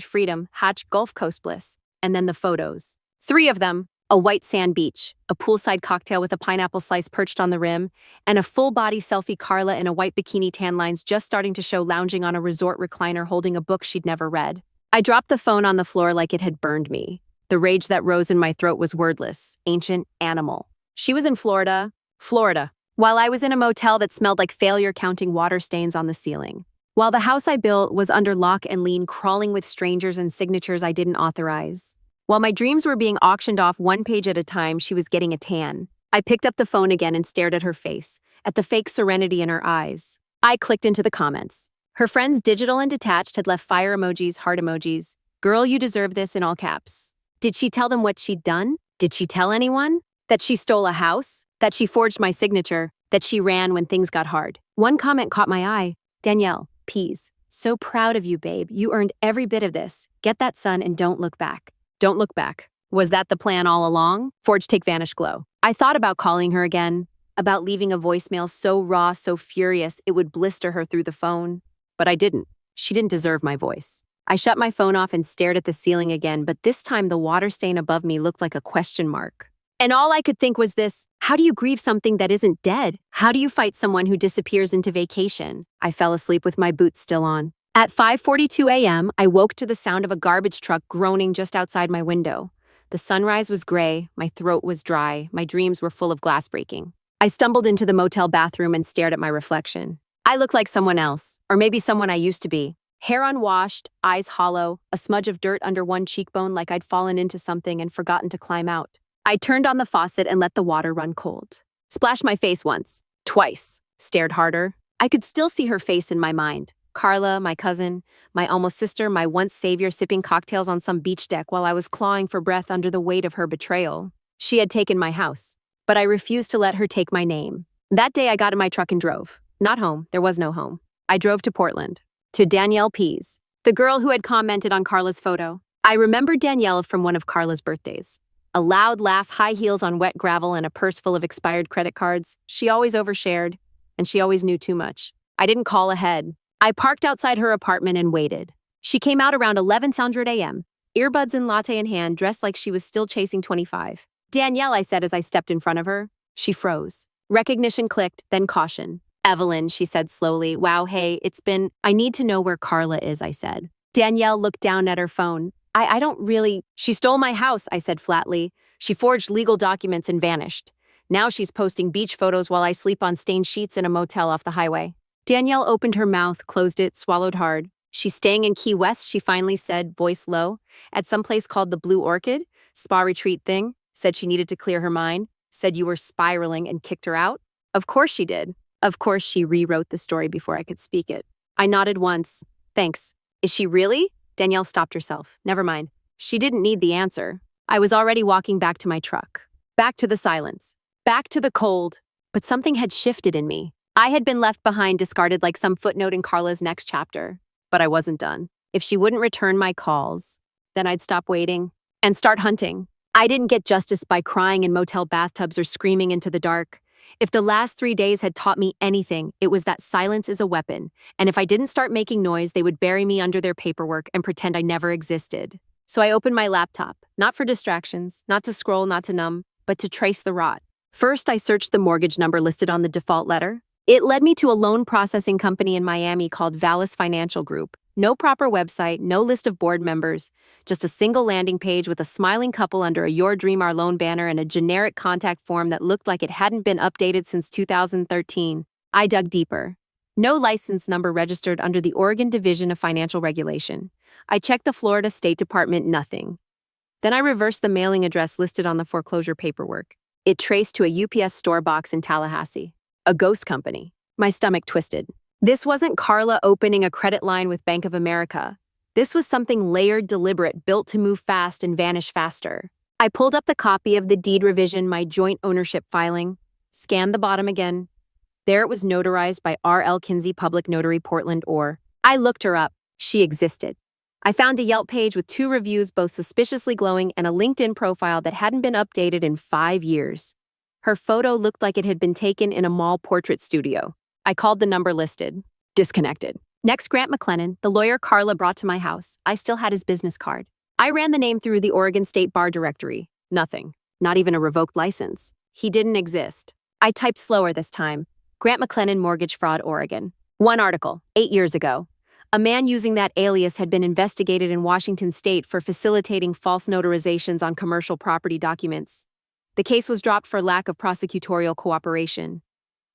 #freedom, #Gulf Coast bliss." And then the photos. 3 of them. A white sand beach, a poolside cocktail with a pineapple slice perched on the rim, and a full-body selfie Carla in a white bikini, tan lines just starting to show, lounging on a resort recliner holding a book she'd never read. I dropped the phone on the floor like it had burned me. The rage that rose in my throat was wordless, ancient, animal. She was in Florida, while I was in a motel that smelled like failure, counting water stains on the ceiling. While the house I built was under lock and lien, crawling with strangers and signatures I didn't authorize. While my dreams were being auctioned off one page at a time, she was getting a tan. I picked up the phone again and stared at her face, at the fake serenity in her eyes. I clicked into the comments. Her friends, digital and detached, had left fire emojis, heart emojis. "Girl, you deserve this," in all caps. Did she tell them what she'd done? Did she tell anyone? That she stole a house? That she forged my signature? That she ran when things got hard? One comment caught my eye. "Danielle, peas. So proud of you, babe. You earned every bit of this. Get that sun and don't look back." Don't look back. Was that the plan all along? Forge, take, vanish, glow. I thought about calling her again, about leaving a voicemail so raw, so furious, it would blister her through the phone. But I didn't. She didn't deserve my voice. I shut my phone off and stared at the ceiling again, but this time the water stain above me looked like a question mark. And all I could think was this: how do you grieve something that isn't dead? How do you fight someone who disappears into vacation? I fell asleep with my boots still on. At 5:42 a.m., I woke to the sound of a garbage truck groaning just outside my window. The sunrise was gray, my throat was dry, my dreams were full of glass breaking. I stumbled into the motel bathroom and stared at my reflection. I looked like someone else, or maybe someone I used to be. Hair unwashed, eyes hollow, a smudge of dirt under one cheekbone like I'd fallen into something and forgotten to climb out. I turned on the faucet and let the water run cold. Splashed my face once, twice, stared harder. I could still see her face in my mind. Carla, my cousin, my almost sister, my once savior, sipping cocktails on some beach deck while I was clawing for breath under the weight of her betrayal. She had taken my house, but I refused to let her take my name. That day I got in my truck and drove. Not home, there was no home. I drove to Portland, to Danielle Pease, the girl who had commented on Carla's photo. I remembered Danielle from one of Carla's birthdays. A loud laugh, high heels on wet gravel, and a purse full of expired credit cards. She always overshared, and she always knew too much. I didn't call ahead. I parked outside her apartment and waited. She came out around 11:00 a.m., earbuds and latte in hand, dressed like she was still chasing 25. "Danielle," I said as I stepped in front of her. She froze. Recognition clicked, then caution. "Evelyn," she said slowly. "Wow, hey, I need to know where Carla is," I said. Danielle looked down at her phone. I don't really... "She stole my house," I said flatly. "She forged legal documents and vanished. Now she's posting beach photos while I sleep on stained sheets in a motel off the highway." Danielle opened her mouth, closed it, swallowed hard. "She's staying in Key West," she finally said, voice low. "At some place called the Blue Orchid. Spa retreat thing. Said she needed to clear her mind. Said you were spiraling and kicked her out." Of course she did. Of course she rewrote the story before I could speak it. I nodded once. "Thanks. Is she really?" Danielle stopped herself. Never mind. She didn't need the answer. I was already walking back to my truck. Back to the silence. Back to the cold. But something had shifted in me. I had been left behind, discarded like some footnote in Carla's next chapter. But I wasn't done. If she wouldn't return my calls, then I'd stop waiting and start hunting. I didn't get justice by crying in motel bathtubs or screaming into the dark. If the last 3 days had taught me anything, it was that silence is a weapon, and if I didn't start making noise, they would bury me under their paperwork and pretend I never existed. So I opened my laptop, not for distractions, not to scroll, not to numb, but to trace the rot. First, I searched the mortgage number listed on the default letter. It led me to a loan processing company in Miami called Vallis Financial Group. No proper website, no list of board members, just a single landing page with a smiling couple under a Your Dream Our Loan banner and a generic contact form that looked like it hadn't been updated since 2013. I dug deeper. No license number registered under the Oregon Division of Financial Regulation. I checked the Florida State Department, nothing. Then I reversed the mailing address listed on the foreclosure paperwork. It traced to a UPS store box in Tallahassee. A ghost company. My stomach twisted. This wasn't Carla opening a credit line with Bank of America. This was something layered, deliberate, built to move fast and vanish faster. I pulled up the copy of the deed revision, my joint ownership filing, scanned the bottom again. There it was, notarized by R.L. Kinsey, Public Notary, Portland, or. I looked her up. She existed. I found a Yelp page with 2 reviews, both suspiciously glowing, and a LinkedIn profile that hadn't been updated in 5 years. Her photo looked like it had been taken in a mall portrait studio. I called the number listed. Disconnected. Next, Grant McLennan, the lawyer Carla brought to my house. I still had his business card. I ran the name through the Oregon State Bar Directory. Nothing. Not even a revoked license. He didn't exist. I typed slower this time. Grant McLennan, Mortgage Fraud, Oregon. 1 article, 8 years ago. A man using that alias had been investigated in Washington state for facilitating false notarizations on commercial property documents. The case was dropped for lack of prosecutorial cooperation.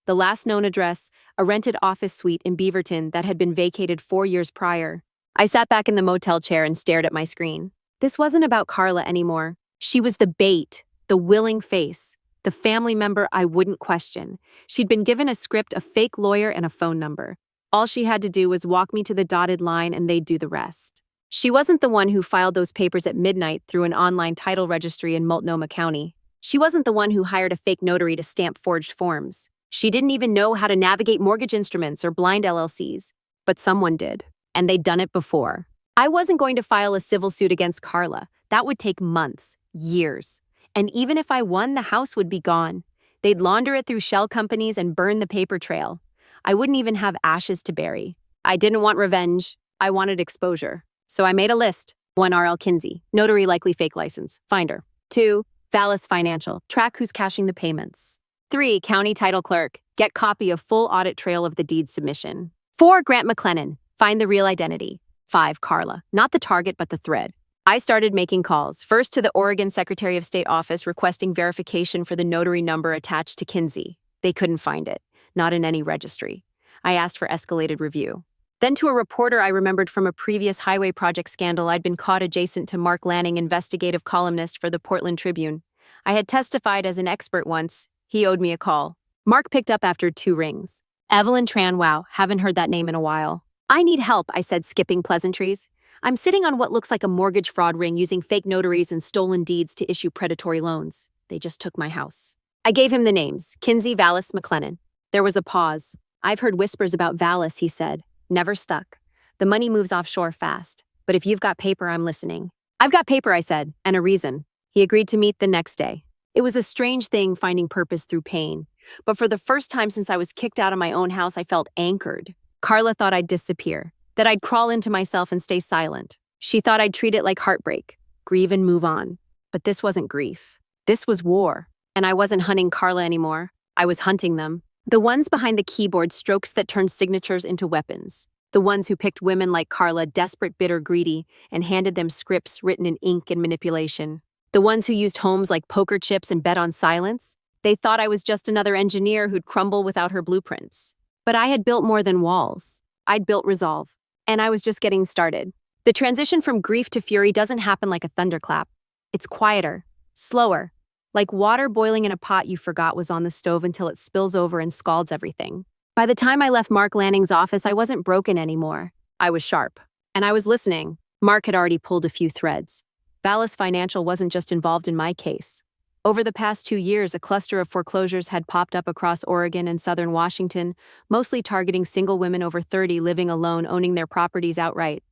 The last known address, a rented office suite in Beaverton that had been vacated 4 years prior. I sat back in the motel chair and stared at my screen. This wasn't about Carla anymore. She was the bait, the willing face, the family member I wouldn't question. She'd been given a script, a fake lawyer, and a phone number. All she had to do was walk me to the dotted line and they'd do the rest. She wasn't the one who filed those papers at midnight through an online title registry in Multnomah County. She wasn't the one who hired a fake notary to stamp forged forms. She didn't even know how to navigate mortgage instruments or blind LLCs. But someone did, and they'd done it before. I wasn't going to file a civil suit against Carla. That would take months, years. And even if I won, the house would be gone. They'd launder it through shell companies and burn the paper trail. I wouldn't even have ashes to bury. I didn't want revenge. I wanted exposure. So I made a list. 1, R.L. Kinsey, notary, likely fake license, find her. 2, Vallis Financial, track who's cashing the payments. 3, County Title Clerk, get copy of full audit trail of the deed submission. 4, Grant McLennan, find the real identity. 5, Carla, not the target but the thread. I started making calls, first to the Oregon Secretary of State office requesting verification for the notary number attached to Kinsey. They couldn't find it, not in any registry. I asked for escalated review. Then to a reporter I remembered from a previous highway project scandal I'd been caught adjacent to Mark Lanning, investigative columnist for the Portland Tribune. I had testified as an expert once. He owed me a call. Mark picked up after 2 rings. Evelyn Tran, wow, haven't heard that name in a while. I need help, I said, skipping pleasantries. I'm sitting on what looks like a mortgage fraud ring using fake notaries and stolen deeds to issue predatory loans. They just took my house. I gave him the names, Kinsey, Vallis, McLennan. There was a pause. I've heard whispers about Vallis, he said. Never stuck. The money moves offshore fast. But if you've got paper, I'm listening. I've got paper, I said, and a reason. He agreed to meet the next day. It was a strange thing finding purpose through pain. But for the first time since I was kicked out of my own house, I felt anchored. Carla thought I'd disappear, that I'd crawl into myself and stay silent. She thought I'd treat it like heartbreak, grieve and move on. But this wasn't grief. This was war. And I wasn't hunting Carla anymore. I was hunting them. The ones behind the keyboard, strokes that turned signatures into weapons. The ones who picked women like Carla, desperate, bitter, greedy, and handed them scripts written in ink and manipulation. The ones who used homes like poker chips and bet on silence. They thought I was just another engineer who'd crumble without her blueprints. But I had built more than walls. I'd built resolve. And I was just getting started. The transition from grief to fury doesn't happen like a thunderclap. It's quieter, slower, like water boiling in a pot you forgot was on the stove until it spills over and scalds everything. By the time I left Mark Lanning's office, I wasn't broken anymore. I was sharp. And I was listening. Mark had already pulled a few threads. Vallis Financial wasn't just involved in my case. Over the past 2 years, a cluster of foreclosures had popped up across Oregon and southern Washington, mostly targeting single women over 30 living alone, owning their properties outright.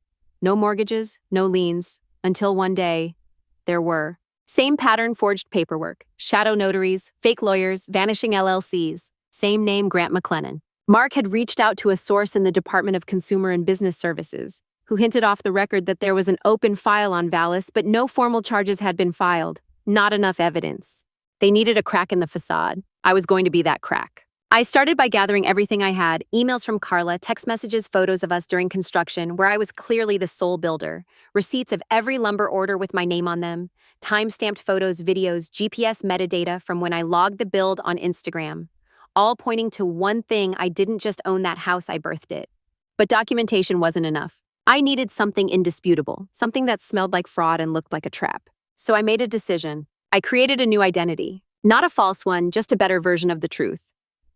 No mortgages, no liens, until one day, there were. Same pattern, forged paperwork, shadow notaries, fake lawyers, vanishing LLCs. Same name, Grant McLennan. Mark had reached out to a source in the Department of Consumer and Business Services, who hinted off the record that there was an open file on Vallis, but no formal charges had been filed. Not enough evidence. They needed a crack in the facade. I was going to be that crack. I started by gathering everything I had, emails from Carla, text messages, photos of us during construction, where I was clearly the sole builder, receipts of every lumber order with my name on them, time-stamped photos, videos, GPS metadata from when I logged the build on Instagram, all pointing to one thing: I didn't just own that house, I birthed it. But documentation wasn't enough. I needed something indisputable, something that smelled like fraud and looked like a trap. So I made a decision. I created a new identity. Not a false one, just a better version of the truth.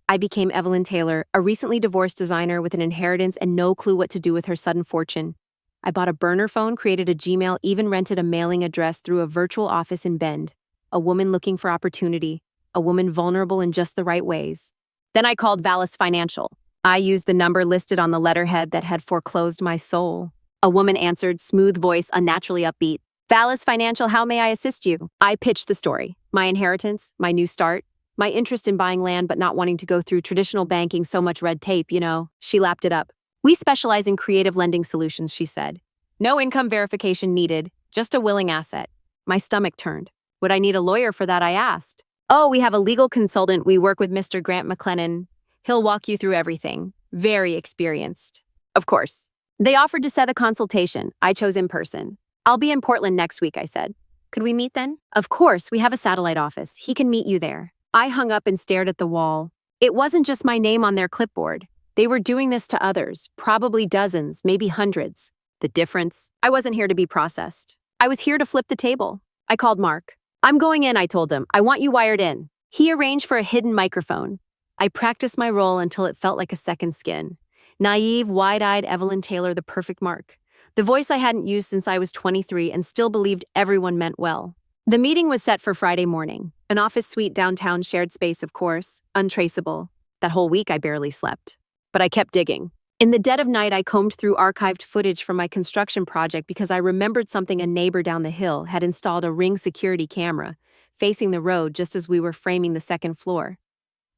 I became Evelyn Taylor, a recently divorced designer with an inheritance and no clue what to do with her sudden fortune. I bought a burner phone, created a Gmail, even rented a mailing address through a virtual office in Bend. A woman looking for opportunity, a woman vulnerable in just the right ways. Then I called Vallis Financial. I used the number listed on the letterhead that had foreclosed my soul. A woman answered, smooth voice, unnaturally upbeat. Vallis Financial, how may I assist you? I pitched the story. My inheritance, my new start, my interest in buying land but not wanting to go through traditional banking, so much red tape, you know. She lapped it up. We specialize in creative lending solutions, she said. No income verification needed, just a willing asset. My stomach turned. Would I need a lawyer for that, I asked. Oh, we have a legal consultant. We work with Mr. Grant McLennan. He'll walk you through everything. Very experienced. Of course. They offered to set a consultation. I chose in person. I'll be in Portland next week, I said. Could we meet then? Of course, we have a satellite office. He can meet you there. I hung up and stared at the wall. It wasn't just my name on their clipboard. They were doing this to others, probably dozens, maybe hundreds. The difference? I wasn't here to be processed. I was here to flip the table. I called Mark. I'm going in, I told him. I want you wired in. He arranged for a hidden microphone. I practiced my role until it felt like a second skin. Naive, wide-eyed Evelyn Taylor, the perfect Mark. The voice I hadn't used since I was 23 and still believed everyone meant well. The meeting was set for Friday morning. An office suite downtown, shared space, of course, untraceable. That whole week I barely slept. But I kept digging. In the dead of night, I combed through archived footage from my construction project because I remembered something. A neighbor down the hill had installed a Ring security camera, facing the road just as we were framing the second floor.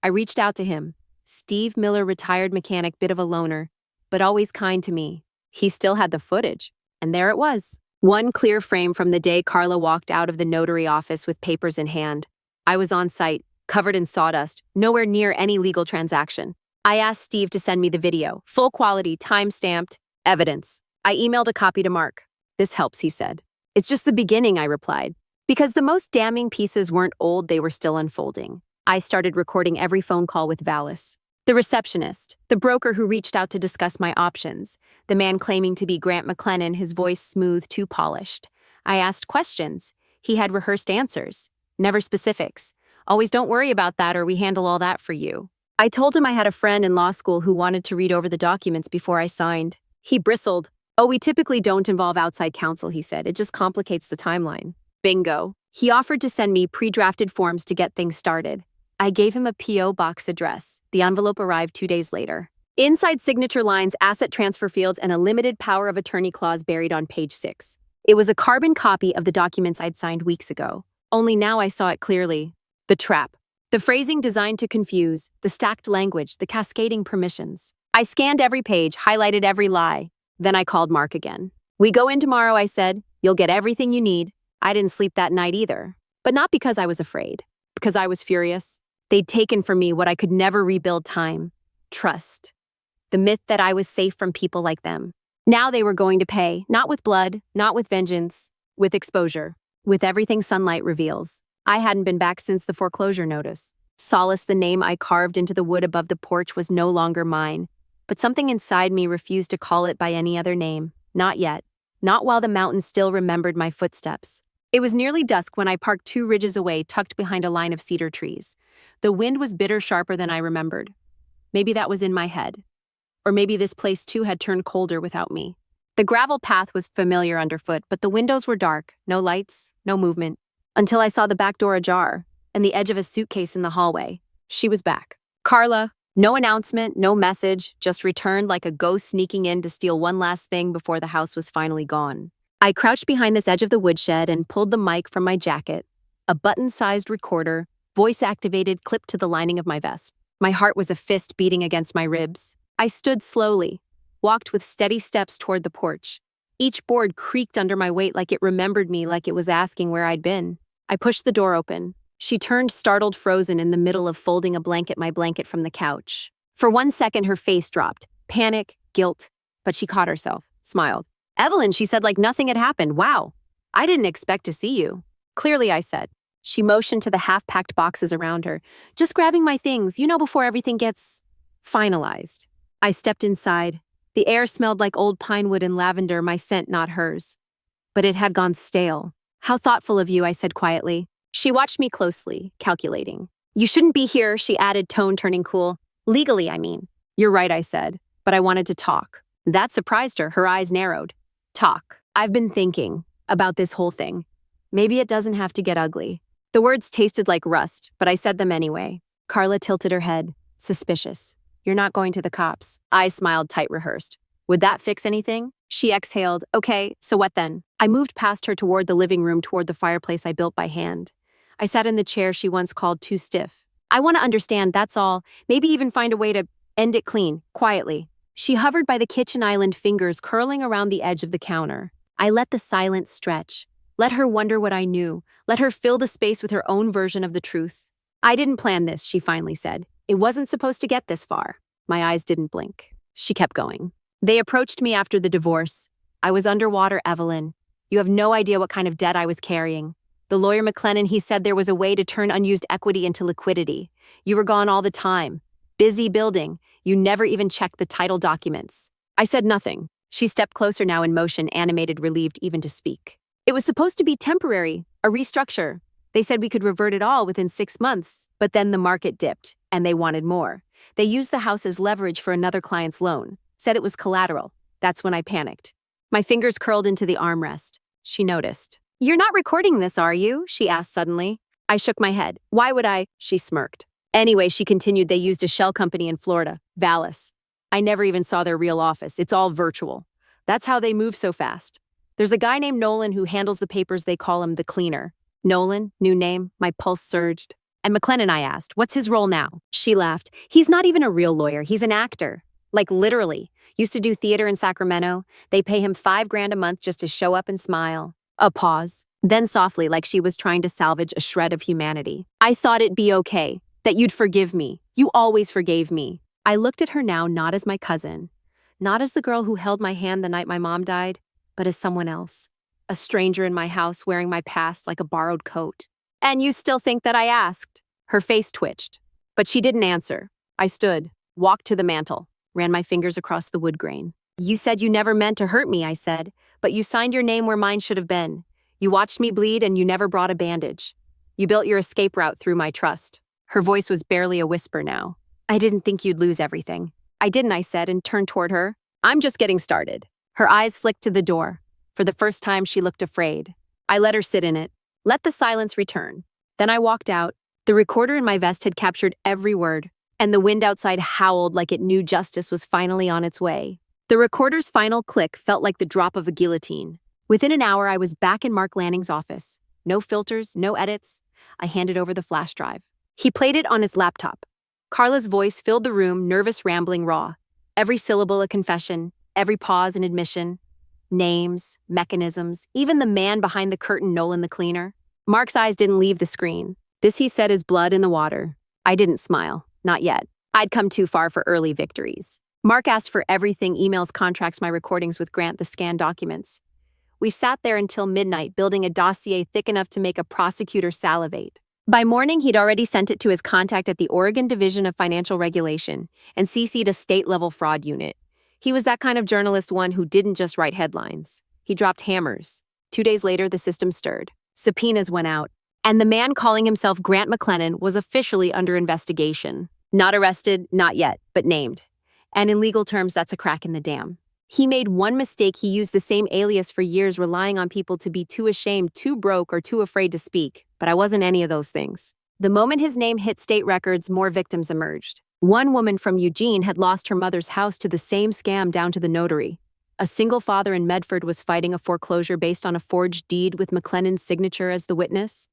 I reached out to him. Steve Miller, retired mechanic, bit of a loner, but always kind to me. He still had the footage, and there it was. One clear frame from the day Carla walked out of the notary office with papers in hand. I was on site, covered in sawdust, nowhere near any legal transaction. I asked Steve to send me the video, full quality, time-stamped, evidence. I emailed a copy to Mark. This helps, he said. It's just the beginning, I replied. Because the most damning pieces weren't old, they were still unfolding. I started recording every phone call with Vallis. The receptionist, the broker who reached out to discuss my options, the man claiming to be Grant McLennan, his voice smooth, too polished. I asked questions. He had rehearsed answers. Never specifics. Always don't worry about that or we handle all that for you. I told him I had a friend in law school who wanted to read over the documents before I signed. He bristled. Oh, we typically don't involve outside counsel, he said. It just complicates the timeline. Bingo. He offered to send me pre-drafted forms to get things started. I gave him a P.O. box address. The envelope arrived 2 days later. Inside signature lines, asset transfer fields, and a limited power of attorney clause buried on page 6. It was a carbon copy of the documents I'd signed weeks ago. Only now I saw it clearly. The trap. The phrasing designed to confuse, the stacked language, the cascading permissions. I scanned every page, highlighted every lie. Then I called Mark again. We go in tomorrow, I said. You'll get everything you need. I didn't sleep that night either. But not because I was afraid. Because I was furious. They'd taken from me what I could never rebuild: time. Trust. The myth that I was safe from people like them. Now they were going to pay, not with blood, not with vengeance, with exposure, with everything sunlight reveals. I hadn't been back since the foreclosure notice. Solace, the name I carved into the wood above the porch, was no longer mine. But something inside me refused to call it by any other name. Not yet. Not while the mountain still remembered my footsteps. It was nearly dusk when I parked 2 ridges away, tucked behind a line of cedar trees. The wind was bitter sharper than I remembered. Maybe that was in my head. Or maybe this place too had turned colder without me. The gravel path was familiar underfoot, but the windows were dark, no lights, no movement. Until I saw the back door ajar, and the edge of a suitcase in the hallway. She was back. Carla. No announcement, no message, just returned like a ghost sneaking in to steal one last thing before the house was finally gone. I crouched behind this edge of the woodshed and pulled the mic from my jacket. A button-sized recorder, voice-activated, clipped to the lining of my vest. My heart was a fist beating against my ribs. I stood slowly, walked with steady steps toward the porch. Each board creaked under my weight like it remembered me, like it was asking where I'd been. I pushed the door open. She turned startled, frozen in the middle of folding my blanket from the couch. For 1 second, her face dropped. Panic, guilt. But she caught herself, smiled. Evelyn, she said like nothing had happened. Wow. I didn't expect to see you. Clearly, I said. She motioned to the half-packed boxes around her. Just grabbing my things, before everything gets finalized. I stepped inside. The air smelled like old pine wood and lavender, my scent not hers. But it had gone stale. How thoughtful of you, I said quietly. She watched me closely, calculating. You shouldn't be here, she added, tone turning cool. Legally, I mean. You're right, I said, but I wanted to talk. That surprised her, her eyes narrowed. Talk. I've been thinking about this whole thing. Maybe it doesn't have to get ugly. The words tasted like rust, but I said them anyway. Carla tilted her head, suspicious. You're not going to the cops. I smiled tight rehearsed. Would that fix anything? She exhaled. Okay, so what then? I moved past her toward the living room toward the fireplace I built by hand. I sat in the chair she once called too stiff. I want to understand, that's all. Maybe even find a way to end it clean, quietly. She hovered by the kitchen island, fingers curling around the edge of the counter. I let the silence stretch. Let her wonder what I knew. Let her fill the space with her own version of the truth. I didn't plan this, she finally said. It wasn't supposed to get this far. My eyes didn't blink. She kept going. They approached me after the divorce. I was underwater, Evelyn. You have no idea what kind of debt I was carrying. The lawyer McLennan, he said there was a way to turn unused equity into liquidity. You were gone all the time. Busy building. You never even checked the title documents. I said nothing. She stepped closer now in motion, animated, relieved even to speak. It was supposed to be temporary, a restructure. They said we could revert it all within 6 months, but then the market dipped, and they wanted more. They used the house as leverage for another client's loan, said it was collateral. That's when I panicked. My fingers curled into the armrest. She noticed. You're not recording this, are you? She asked suddenly. I shook my head. Why would I? She smirked. Anyway, she continued, they used a shell company in Florida, Vallis. I never even saw their real office. It's all virtual. That's how they move so fast. There's a guy named Nolan who handles the papers. They call him the cleaner. Nolan, new name. My pulse surged. And McLennan, I asked, what's his role now? She laughed. He's not even a real lawyer. He's an actor. Like literally. Used to do theater in Sacramento. They pay him $5,000 a month just to show up and smile. A pause. Then softly, like she was trying to salvage a shred of humanity. I thought it'd be okay. That you'd forgive me. You always forgave me. I looked at her now not as my cousin. Not as the girl who held my hand the night my mom died, but as someone else. A stranger in my house wearing my past like a borrowed coat. And you still think that I asked? Her face twitched. But she didn't answer. I stood, walked to the mantel, ran my fingers across the wood grain. You said you never meant to hurt me, I said, but you signed your name where mine should have been. You watched me bleed and you never brought a bandage. You built your escape route through my trust. Her voice was barely a whisper now. I didn't think you'd lose everything. I didn't, I said, and turned toward her. I'm just getting started. Her eyes flicked to the door. For the first time, she looked afraid. I let her sit in it. Let the silence return. Then I walked out. The recorder in my vest had captured every word, and the wind outside howled like it knew justice was finally on its way. The recorder's final click felt like the drop of a guillotine. Within an hour, I was back in Mark Lanning's office. No filters, no edits. I handed over the flash drive. He played it on his laptop. Carla's voice filled the room, nervous, rambling, raw. Every syllable a confession, every pause an admission. Names, mechanisms, even the man behind the curtain, Nolan the cleaner. Mark's eyes didn't leave the screen. This, he said, is blood in the water. I didn't smile. Not yet. I'd come too far for early victories. Mark asked for everything, emails, contracts, my recordings with Grant, the scanned documents. We sat there until midnight, building a dossier thick enough to make a prosecutor salivate. By morning, he'd already sent it to his contact at the Oregon Division of Financial Regulation and CC'd a state-level fraud unit. He was that kind of journalist, one who didn't just write headlines. He dropped hammers. 2 days later, the system stirred. Subpoenas went out. And the man calling himself Grant McLennan was officially under investigation. Not arrested, not yet, but named. And in legal terms, that's a crack in the dam. He made one mistake. He used the same alias for years, relying on people to be too ashamed, too broke, or too afraid to speak. But I wasn't any of those things. The moment his name hit state records, more victims emerged. One woman from Eugene had lost her mother's house to the same scam down to the notary. A single father in Medford was fighting a foreclosure based on a forged deed with McLennan's signature as the witness.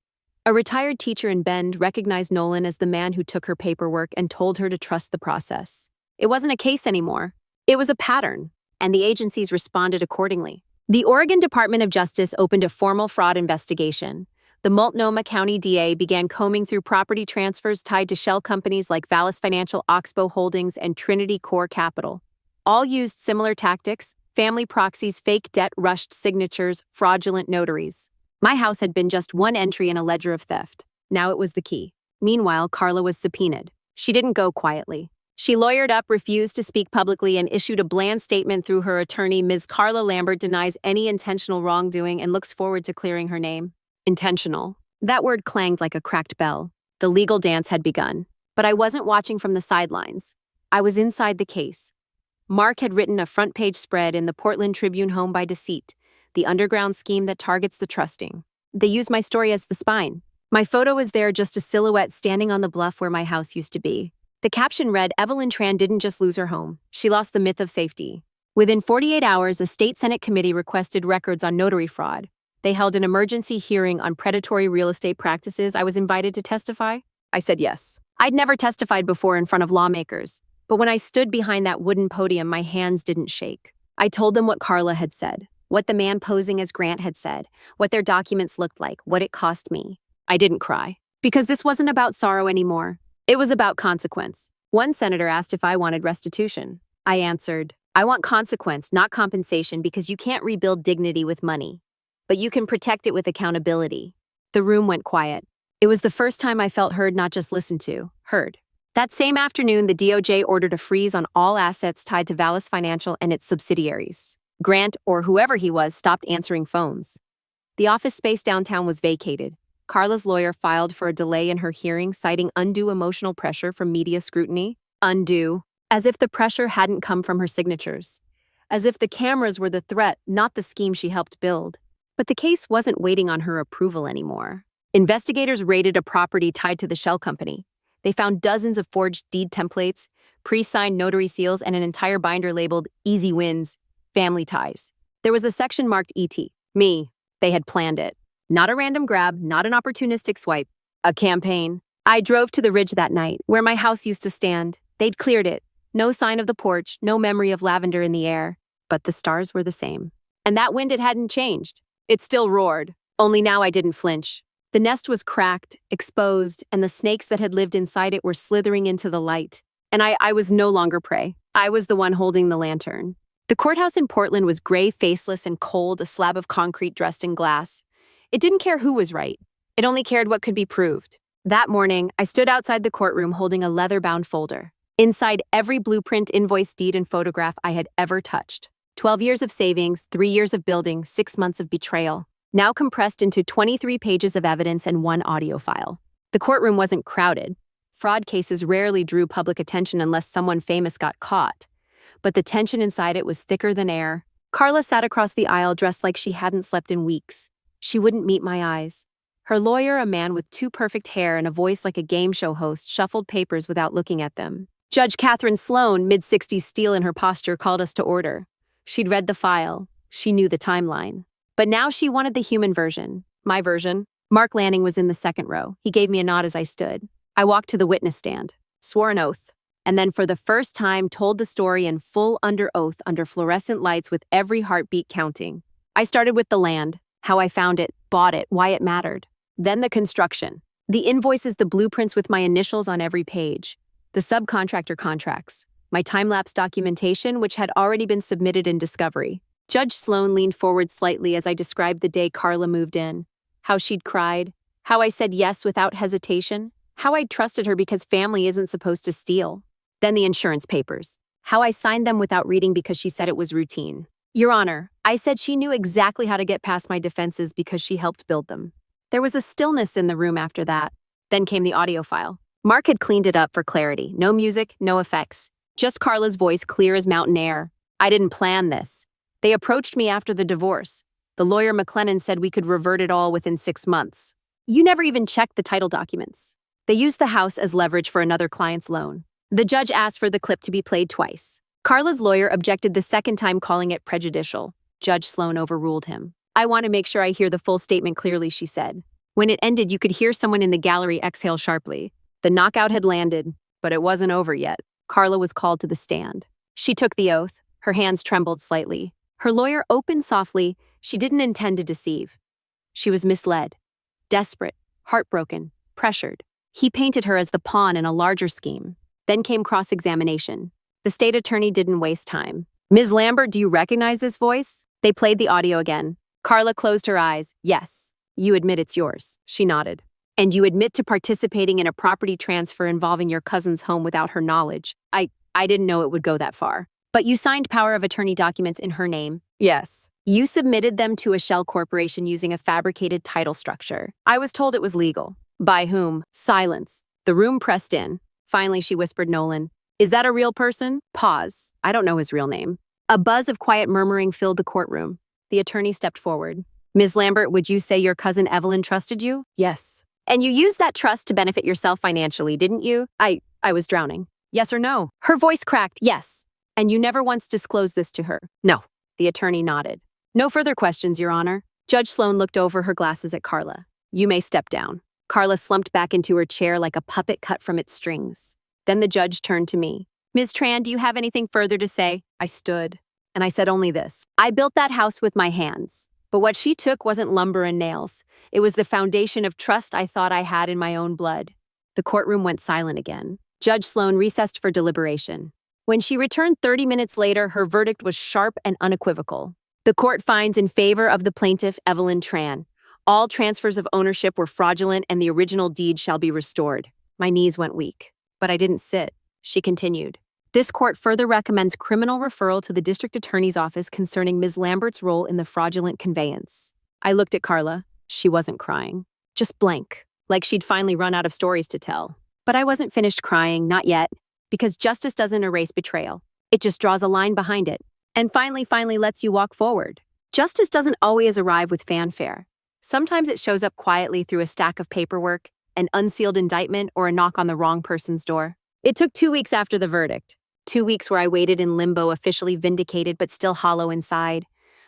A retired teacher in Bend recognized Nolan as the man who took her paperwork and told her to trust the process. It wasn't a case anymore. It was a pattern, and the agencies responded accordingly. The Oregon Department of Justice opened a formal fraud investigation. The Multnomah County DA began combing through property transfers tied to shell companies like Vallis Financial, Oxbow Holdings, and Trinity Core Capital. All used similar tactics: family proxies, fake debt, rushed signatures, fraudulent notaries. My house had been just one entry in a ledger of theft. Now it was the key. Meanwhile, Carla was subpoenaed. She didn't go quietly. She lawyered up, refused to speak publicly, and issued a bland statement through her attorney. Ms. Carla Lambert denies any intentional wrongdoing and looks forward to clearing her name. Intentional. That word clanged like a cracked bell. The legal dance had begun. But I wasn't watching from the sidelines. I was inside the case. Mark had written a front-page spread in the Portland Tribune home by deceit, the underground scheme that targets the trusting. They used my story as the spine. My photo was there, just a silhouette standing on the bluff where my house used to be. The caption read, "Evelyn Tran didn't just lose her home. She lost the myth of safety." Within 48 hours, a state Senate committee requested records on notary fraud. They held an emergency hearing on predatory real estate practices. I was invited to testify. I said yes. I'd never testified before in front of lawmakers, but when I stood behind that wooden podium, my hands didn't shake. I told them what Carla had said, what the man posing as Grant had said, what their documents looked like, what it cost me. I didn't cry, because this wasn't about sorrow anymore. It was about consequence. One senator asked if I wanted restitution. I answered, I want consequence, not compensation, because you can't rebuild dignity with money, but you can protect it with accountability. The room went quiet. It was the first time I felt heard, not just listened to, heard. That same afternoon, the DOJ ordered a freeze on all assets tied to Vallis Financial and its subsidiaries. Grant, or whoever he was, stopped answering phones. The office space downtown was vacated. Carla's lawyer filed for a delay in her hearing, citing undue emotional pressure from media scrutiny. Undue. As if the pressure hadn't come from her signatures. As if the cameras were the threat, not the scheme she helped build. But the case wasn't waiting on her approval anymore. Investigators raided a property tied to the shell company. They found dozens of forged deed templates, pre-signed notary seals, and an entire binder labeled Easy Wins, Family Ties. There was a section marked ET, me. They had planned it. Not a random grab, not an opportunistic swipe. A campaign. I drove to the ridge that night, where my house used to stand. They'd cleared it. No sign of the porch, no memory of lavender in the air. But the stars were the same. And that wind, it hadn't changed. It still roared. Only now I didn't flinch. The nest was cracked, exposed, and the snakes that had lived inside it were slithering into the light. And I was no longer prey. I was the one holding the lantern. The courthouse in Portland was gray, faceless, and cold, a slab of concrete dressed in glass. It didn't care who was right. It only cared what could be proved. That morning, I stood outside the courtroom holding a leather-bound folder. Inside every blueprint, invoice, deed, and photograph I had ever touched. 12 years of savings, 3 years of building, 6 months of betrayal. Now compressed into 23 pages of evidence and 1 audio file. The courtroom wasn't crowded. Fraud cases rarely drew public attention unless someone famous got caught. But the tension inside it was thicker than air. Carla sat across the aisle dressed like she hadn't slept in weeks. She wouldn't meet my eyes. Her lawyer, a man with too perfect hair and a voice like a game show host, shuffled papers without looking at them. Judge Catherine Sloan, mid-60s, steel in her posture, called us to order. She'd read the file. She knew the timeline. But now she wanted the human version. My version. Mark Lanning was in the second row. He gave me a nod as I stood. I walked to the witness stand, swore an oath, and then for the first time told the story in full under oath under fluorescent lights with every heartbeat counting. I started with the land, how I found it, bought it, why it mattered. Then the construction. The invoices, the blueprints with my initials on every page. The subcontractor contracts. My time-lapse documentation, which had already been submitted in discovery. Judge Sloan leaned forward slightly as I described the day Carla moved in. How she'd cried. How I said yes without hesitation. How I'd trusted her because family isn't supposed to steal. Then the insurance papers. How I signed them without reading because she said it was routine. Your Honor, I said she knew exactly how to get past my defenses because she helped build them. There was a stillness in the room after that. Then came the audio file. Mark had cleaned it up for clarity. No music, no effects. Just Carla's voice, clear as mountain air. I didn't plan this. They approached me after the divorce. The lawyer McLennan said we could revert it all within 6 months. You never even checked the title documents. They used the house as leverage for another client's loan. The judge asked for the clip to be played twice. Carla's lawyer objected the second time, calling it prejudicial. Judge Sloan overruled him. I want to make sure I hear the full statement clearly, she said. When it ended, you could hear someone in the gallery exhale sharply. The knockout had landed, but it wasn't over yet. Carla was called to the stand. She took the oath. Her hands trembled slightly. Her lawyer opened softly. She didn't intend to deceive. She was misled, desperate, heartbroken, pressured. He painted her as the pawn in a larger scheme. Then came cross-examination. The state attorney didn't waste time. Ms. Lambert, do you recognize this voice? They played the audio again. Carla closed her eyes. Yes. You admit it's yours. She nodded. And you admit to participating in a property transfer involving your cousin's home without her knowledge. I didn't know it would go that far. But you signed power of attorney documents in her name. Yes. You submitted them to a shell corporation using a fabricated title structure. I was told it was legal. By whom? Silence. The room pressed in. Finally, she whispered, Nolan, Is that a real person? Pause. I don't know his real name. A buzz of quiet murmuring filled the courtroom. The attorney stepped forward. Ms. Lambert, would you say your cousin Evelyn trusted you? Yes. And you used that trust to benefit yourself financially, didn't you? I was drowning. Yes or no? Her voice cracked. Yes. And you never once disclosed this to her? No. The attorney nodded. No further questions, Your Honor. Judge Sloan looked over her glasses at Carla. You may step down. Carla slumped back into her chair like a puppet cut from its strings. Then the judge turned to me. Ms. Tran, do you have anything further to say? I stood, and I said only this. I built that house with my hands. But what she took wasn't lumber and nails. It was the foundation of trust I thought I had in my own blood. The courtroom went silent again. Judge Sloan recessed for deliberation. When she returned 30 minutes later, her verdict was sharp and unequivocal. The court finds in favor of the plaintiff, Evelyn Tran. All transfers of ownership were fraudulent and the original deed shall be restored. My knees went weak. But I didn't sit. She continued. This court further recommends criminal referral to the district attorney's office concerning Ms. Lambert's role in the fraudulent conveyance. I looked at Carla. She wasn't crying. Just blank, like she'd finally run out of stories to tell. But I wasn't finished crying, not yet, because justice doesn't erase betrayal. It just draws a line behind it. And finally lets you walk forward. Justice doesn't always arrive with fanfare. Sometimes it shows up quietly through a stack of paperwork, an unsealed indictment, or a knock on the wrong person's door. It took 2 weeks after the verdict. 2 weeks where I waited in limbo, officially vindicated but still hollow inside.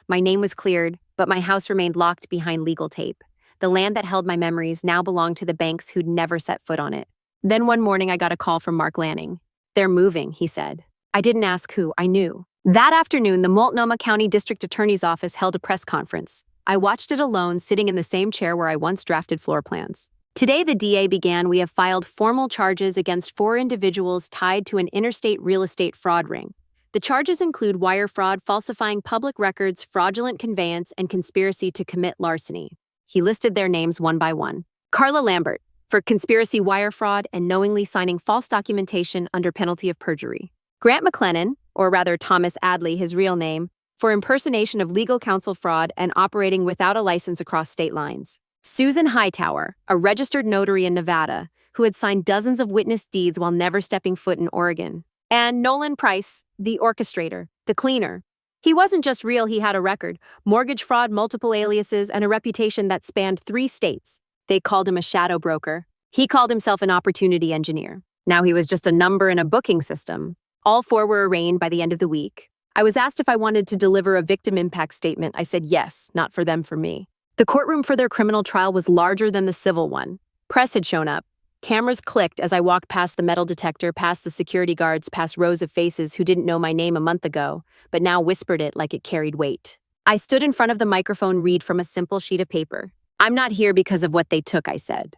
My name was cleared, but my house remained locked behind legal tape. The land that held my memories now belonged to the banks who'd never set foot on it. Then one morning I got a call from Mark Lanning. They're moving, he said. I didn't ask who, I knew. That afternoon, the Multnomah County District Attorney's Office held a press conference. I watched it alone, sitting in the same chair where I once drafted floor plans. Today, the DA began, we have filed formal charges against 4 individuals tied to an interstate real estate fraud ring. The charges include wire fraud, falsifying public records, fraudulent conveyance, and conspiracy to commit larceny. He listed their names one by one. Carla Lambert, for conspiracy wire fraud and knowingly signing false documentation under penalty of perjury. Grant McLennan, or rather Thomas Adley, his real name, for impersonation of legal counsel fraud and operating without a license across state lines. Susan Hightower, a registered notary in Nevada, who had signed dozens of witness deeds while never stepping foot in Oregon. And Nolan Price, the orchestrator, the cleaner. He wasn't just real, he had a record, mortgage fraud, multiple aliases, and a reputation that spanned 3 states. They called him a shadow broker. He called himself an opportunity engineer. Now he was just a number in a booking system. All 4 were arraigned by the end of the week. I was asked if I wanted to deliver a victim impact statement. I said yes, not for them, for me. The courtroom for their criminal trial was larger than the civil one. Press had shown up. Cameras clicked as I walked past the metal detector, past the security guards, past rows of faces who didn't know my name a month ago, but now whispered it like it carried weight. I stood in front of the microphone, read from a simple sheet of paper. I'm not here because of what they took, I said.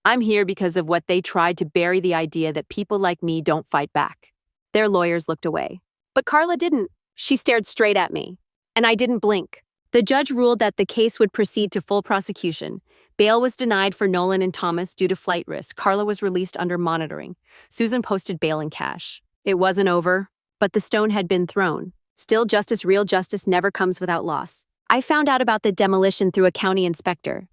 I'm here because of what they tried to bury the idea that people like me don't fight back. Their lawyers looked away. But Carla didn't. She stared straight at me. And I didn't blink. The judge ruled that the case would proceed to full prosecution. Bail was denied for Nolan and Thomas due to flight risk. Carla was released under monitoring. Susan posted bail in cash. It wasn't over, but the stone had been thrown. Still, real justice never comes without loss. I found out about the demolition through a county inspector.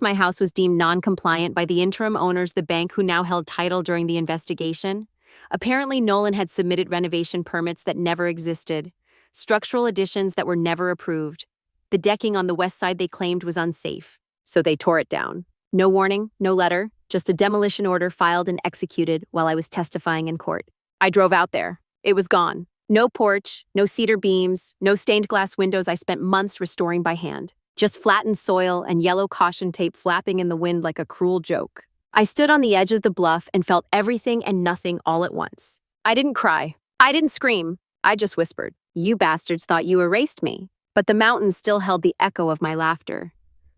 My house was deemed non-compliant by the interim owners, the bank who now held title during the investigation. Apparently, Nolan had submitted renovation permits that never existed, structural additions that were never approved. The decking on the west side they claimed was unsafe, so they tore it down. No warning, no letter, just a demolition order filed and executed while I was testifying in court. I drove out there. It was gone. No porch, no cedar beams, no stained glass windows I spent months restoring by hand. Just flattened soil and yellow caution tape flapping in the wind like a cruel joke. I stood on the edge of the bluff and felt everything and nothing all at once. I didn't cry. I didn't scream. I just whispered, "You bastards thought you erased me." But the mountains still held the echo of my laughter.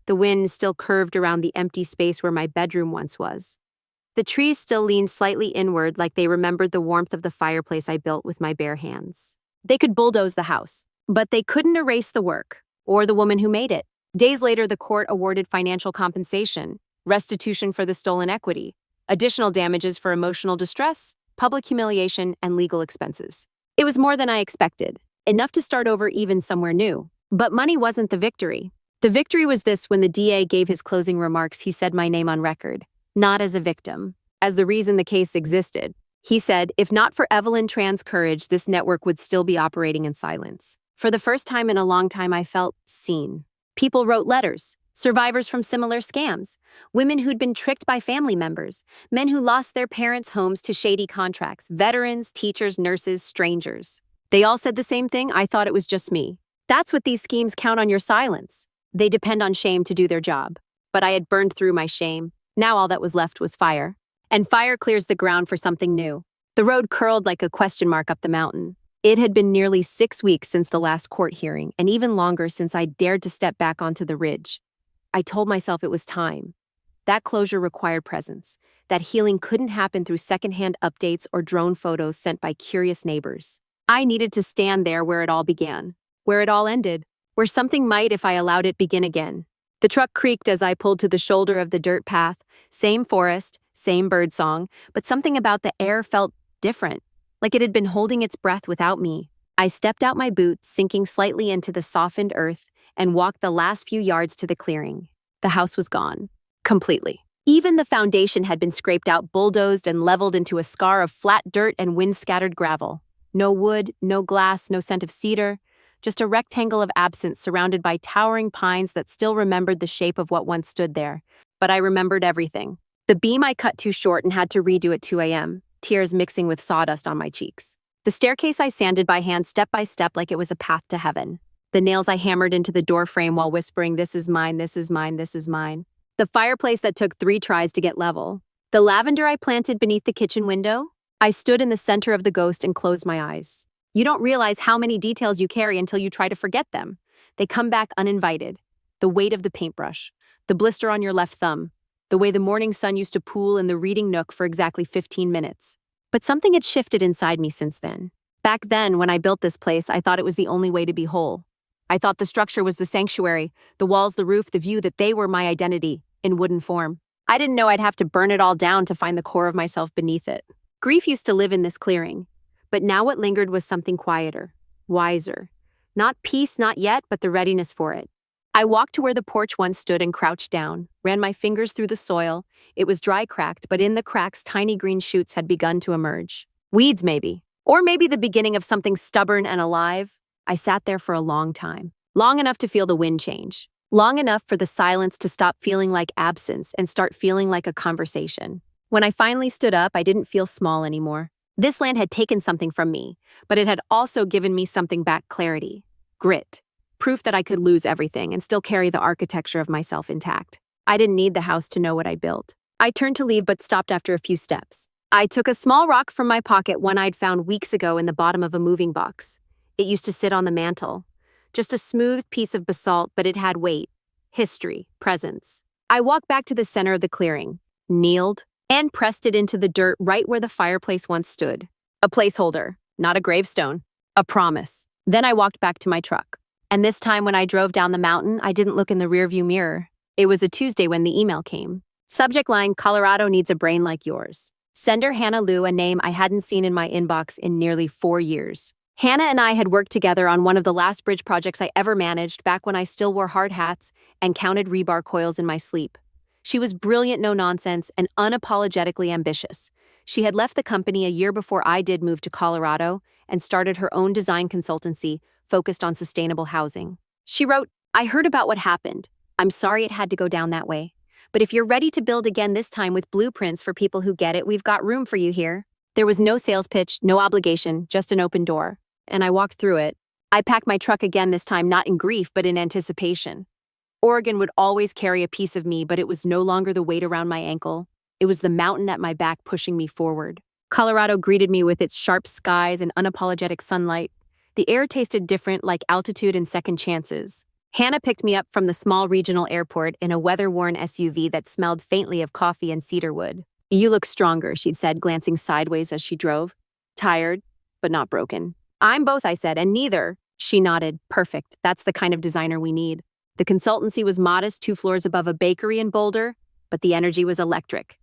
The wind still curved around the empty space where my bedroom once was. The trees still leaned slightly inward like they remembered the warmth of the fireplace I built with my bare hands. They could bulldoze the house, but they couldn't erase the work, or the woman who made it. Days later, the court awarded financial compensation, restitution for the stolen equity, additional damages for emotional distress, public humiliation, and legal expenses. It was more than I expected, enough to start over even somewhere new. But money wasn't the victory. The victory was this: when the DA gave his closing remarks, he said my name on record, not as a victim, as the reason the case existed. He said, if not for Evelyn Tran's courage, this network would still be operating in silence. For the first time in a long time, I felt seen. People wrote letters, survivors from similar scams, women who'd been tricked by family members, men who lost their parents' homes to shady contracts, veterans, teachers, nurses, strangers. They all said the same thing. I thought it was just me. That's what these schemes count on, your silence. They depend on shame to do their job. But I had burned through my shame. Now all that was left was fire. And fire clears the ground for something new. The road curled like a question mark up the mountain. It had been nearly 6 weeks since the last court hearing, and even longer since I dared to step back onto the ridge. I told myself it was time. That closure required presence. That healing couldn't happen through secondhand updates or drone photos sent by curious neighbors. I needed to stand there where it all began, where it all ended, where something might, if I allowed it, begin again. The truck creaked as I pulled to the shoulder of the dirt path. Same forest, same birdsong, but something about the air felt different, like it had been holding its breath without me. I stepped out my boots, sinking slightly into the softened earth, and walked the last few yards to the clearing. The house was gone. Completely. Even the foundation had been scraped out, bulldozed, and leveled into a scar of flat dirt and wind-scattered gravel. No wood, no glass, no scent of cedar, just a rectangle of absence surrounded by towering pines that still remembered the shape of what once stood there. But I remembered everything. The beam I cut too short and had to redo at 2 a.m., tears mixing with sawdust on my cheeks. The staircase I sanded by hand step by step like it was a path to heaven. The nails I hammered into the door frame while whispering, this is mine, this is mine, this is mine. The fireplace that took 3 tries to get level. The lavender I planted beneath the kitchen window. I stood in the center of the ghost and closed my eyes. You don't realize how many details you carry until you try to forget them. They come back uninvited. The weight of the paintbrush, the blister on your left thumb, the way the morning sun used to pool in the reading nook for exactly 15 minutes. But something had shifted inside me since then. Back then, when I built this place, I thought it was the only way to be whole. I thought the structure was the sanctuary, the walls, the roof, the view, that they were my identity, in wooden form. I didn't know I'd have to burn it all down to find the core of myself beneath it. Grief used to live in this clearing, but now what lingered was something quieter, wiser. Not peace, not yet, but the readiness for it. I walked to where the porch once stood and crouched down, ran my fingers through the soil. It was dry, cracked, but in the cracks, tiny green shoots had begun to emerge. Weeds, maybe. Or maybe the beginning of something stubborn and alive. I sat there for a long time, long enough to feel the wind change, long enough for the silence to stop feeling like absence and start feeling like a conversation. When I finally stood up, I didn't feel small anymore. This land had taken something from me, but it had also given me something back: clarity, grit, proof that I could lose everything and still carry the architecture of myself intact. I didn't need the house to know what I built. I turned to leave but stopped after a few steps. I took a small rock from my pocket, one I'd found weeks ago in the bottom of a moving box. It used to sit on the mantel. Just a smooth piece of basalt, but it had weight, history, presence. I walked back to the center of the clearing, kneeled, and pressed it into the dirt right where the fireplace once stood. A placeholder, not a gravestone, a promise. Then I walked back to my truck. And this time when I drove down the mountain, I didn't look in the rearview mirror. It was a Tuesday when the email came. Subject line: Colorado needs a brain like yours. Sender: Hannah Lou, a name I hadn't seen in my inbox in nearly 4 years. Hannah and I had worked together on one of the last bridge projects I ever managed, back when I still wore hard hats and counted rebar coils in my sleep. She was brilliant, no nonsense, and unapologetically ambitious. She had left the company a year before I did move to Colorado and started her own design consultancy focused on sustainable housing. She wrote, I heard about what happened. I'm sorry it had to go down that way. But if you're ready to build again, this time with blueprints for people who get it, we've got room for you here. There was no sales pitch, no obligation, just an open door. And I walked through it. I packed my truck again, this time not in grief, but in anticipation. Oregon would always carry a piece of me, but it was no longer the weight around my ankle. It was the mountain at my back pushing me forward. Colorado greeted me with its sharp skies and unapologetic sunlight. The air tasted different, like altitude and second chances. Hannah picked me up from the small regional airport in a weather-worn SUV that smelled faintly of coffee and cedarwood. You look stronger, she'd said, glancing sideways as she drove. Tired, but not broken. I'm both, I said, and neither. She nodded. Perfect. That's the kind of designer we need. The consultancy was modest, 2 floors above a bakery in Boulder, but the energy was electric.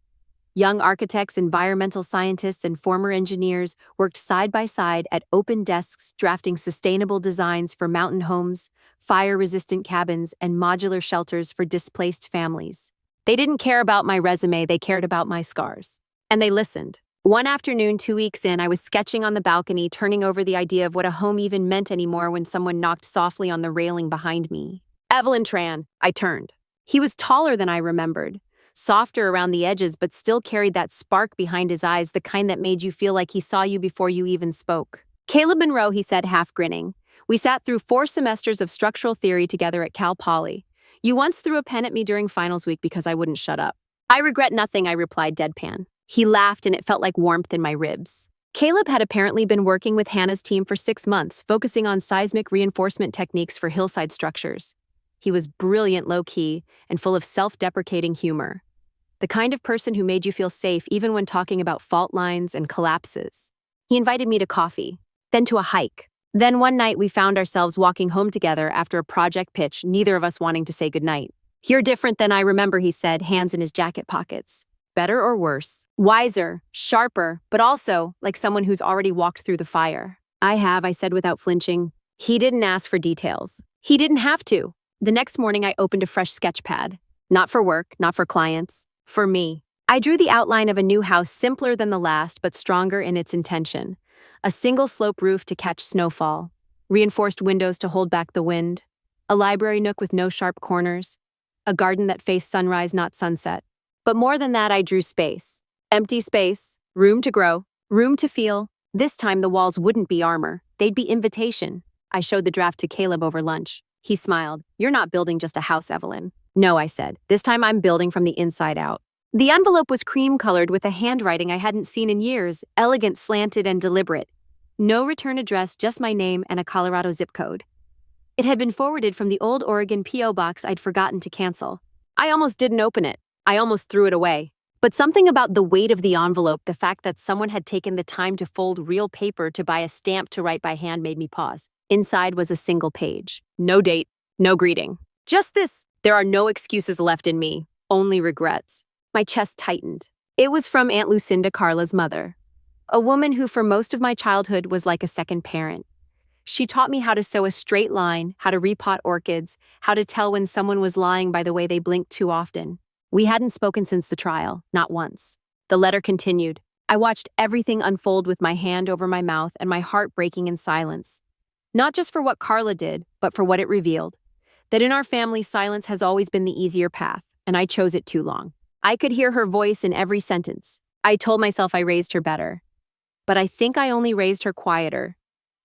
Young architects, environmental scientists, and former engineers worked side by side at open desks, drafting sustainable designs for mountain homes, fire-resistant cabins, and modular shelters for displaced families. They didn't care about my resume, they cared about my scars. And they listened. One afternoon, 2 weeks in, I was sketching on the balcony, turning over the idea of what a home even meant anymore when someone knocked softly on the railing behind me. Evelyn Tran. I turned. He was taller than I remembered, softer around the edges, but still carried that spark behind his eyes, the kind that made you feel like he saw you before you even spoke. Caleb Monroe, he said, half grinning. We sat through 4 semesters of structural theory together at Cal Poly. You once threw a pen at me during finals week because I wouldn't shut up. I regret nothing, I replied deadpan. He laughed and it felt like warmth in my ribs. Caleb had apparently been working with Hannah's team for 6 months, focusing on seismic reinforcement techniques for hillside structures. He was brilliant low-key and full of self-deprecating humor. The kind of person who made you feel safe even when talking about fault lines and collapses. He invited me to coffee, then to a hike. Then one night we found ourselves walking home together after a project pitch, neither of us wanting to say goodnight. You're different than I remember, he said, hands in his jacket pockets. Better or worse? Wiser, sharper, but also like someone who's already walked through the fire. I have, I said without flinching. He didn't ask for details. He didn't have to. The next morning I opened a fresh sketch pad. Not for work, not for clients. For me. I drew the outline of a new house simpler than the last, but stronger in its intention. A single slope roof to catch snowfall. Reinforced windows to hold back the wind. A library nook with no sharp corners. A garden that faced sunrise, not sunset. But more than that, I drew space. Empty space. Room to grow. Room to feel. This time the walls wouldn't be armor. They'd be invitation. I showed the draft to Caleb over lunch. He smiled. You're not building just a house, Evelyn. No, I said. This time I'm building from the inside out. The envelope was cream-colored with a handwriting I hadn't seen in years, elegant, slanted, and deliberate. No return address, just my name and a Colorado zip code. It had been forwarded from the old Oregon P.O. box I'd forgotten to cancel. I almost didn't open it. I almost threw it away. But something about the weight of the envelope, the fact that someone had taken the time to fold real paper to buy a stamp to write by hand made me pause. Inside was a single page. No date, no greeting. Just this. There are no excuses left in me, only regrets. My chest tightened. It was from Aunt Lucinda, Carla's mother. A woman who for most of my childhood was like a second parent. She taught me how to sew a straight line, how to repot orchids, how to tell when someone was lying by the way they blinked too often. We hadn't spoken since the trial, not once. The letter continued. I watched everything unfold with my hand over my mouth and my heart breaking in silence. Not just for what Carla did, but for what it revealed. That in our family, silence has always been the easier path, and I chose it too long. I could hear her voice in every sentence. I told myself I raised her better. But I think I only raised her quieter.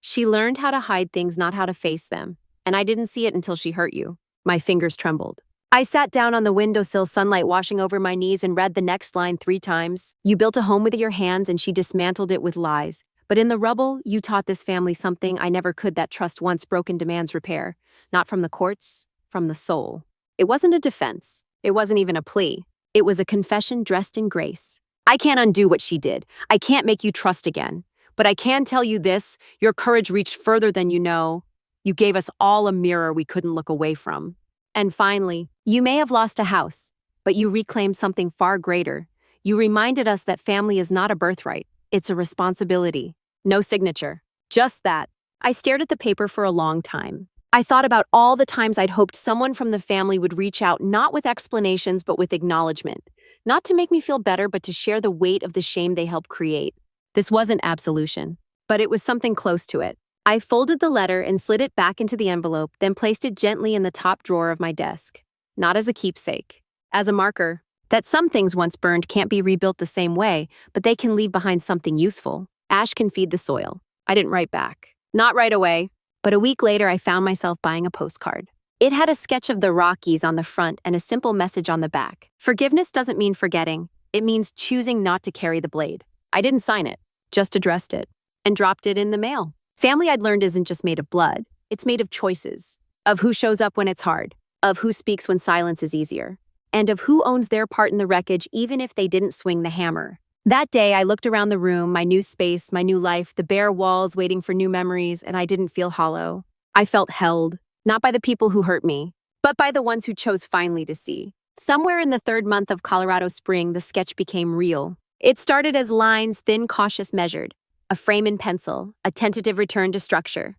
She learned how to hide things, not how to face them. And I didn't see it until she hurt you. My fingers trembled. I sat down on the windowsill, sunlight washing over my knees, and read the next line 3 times. You built a home with your hands, and she dismantled it with lies. But in the rubble, you taught this family something I never could, that trust once broken demands repair. Not from the courts, from the soul. It wasn't a defense. It wasn't even a plea. It was a confession dressed in grace. I can't undo what she did. I can't make you trust again. But I can tell you this, your courage reached further than you know. You gave us all a mirror we couldn't look away from. And finally, you may have lost a house, but you reclaimed something far greater. You reminded us that family is not a birthright. It's a responsibility. No signature. Just that. I stared at the paper for a long time. I thought about all the times I'd hoped someone from the family would reach out, not with explanations, but with acknowledgement. Not to make me feel better, but to share the weight of the shame they helped create. This wasn't absolution, but it was something close to it. I folded the letter and slid it back into the envelope, then placed it gently in the top drawer of my desk. Not as a keepsake. As a marker that some things once burned can't be rebuilt the same way, but they can leave behind something useful. Ash can feed the soil. I didn't write back. Not right away. But a week later, I found myself buying a postcard. It had a sketch of the Rockies on the front and a simple message on the back. Forgiveness doesn't mean forgetting. It means choosing not to carry the blade. I didn't sign it, just addressed it, and dropped it in the mail. Family, I'd learned, isn't just made of blood. It's made of choices. Of who shows up when it's hard. Of who speaks when silence is easier. And of who owns their part in the wreckage even if they didn't swing the hammer. That day, I looked around the room, my new space, my new life, the bare walls waiting for new memories, and I didn't feel hollow. I felt held, not by the people who hurt me, but by the ones who chose finally to see. Somewhere in the 3rd month of Colorado spring, the sketch became real. It started as lines, thin, cautious, measured, a frame in pencil, a tentative return to structure.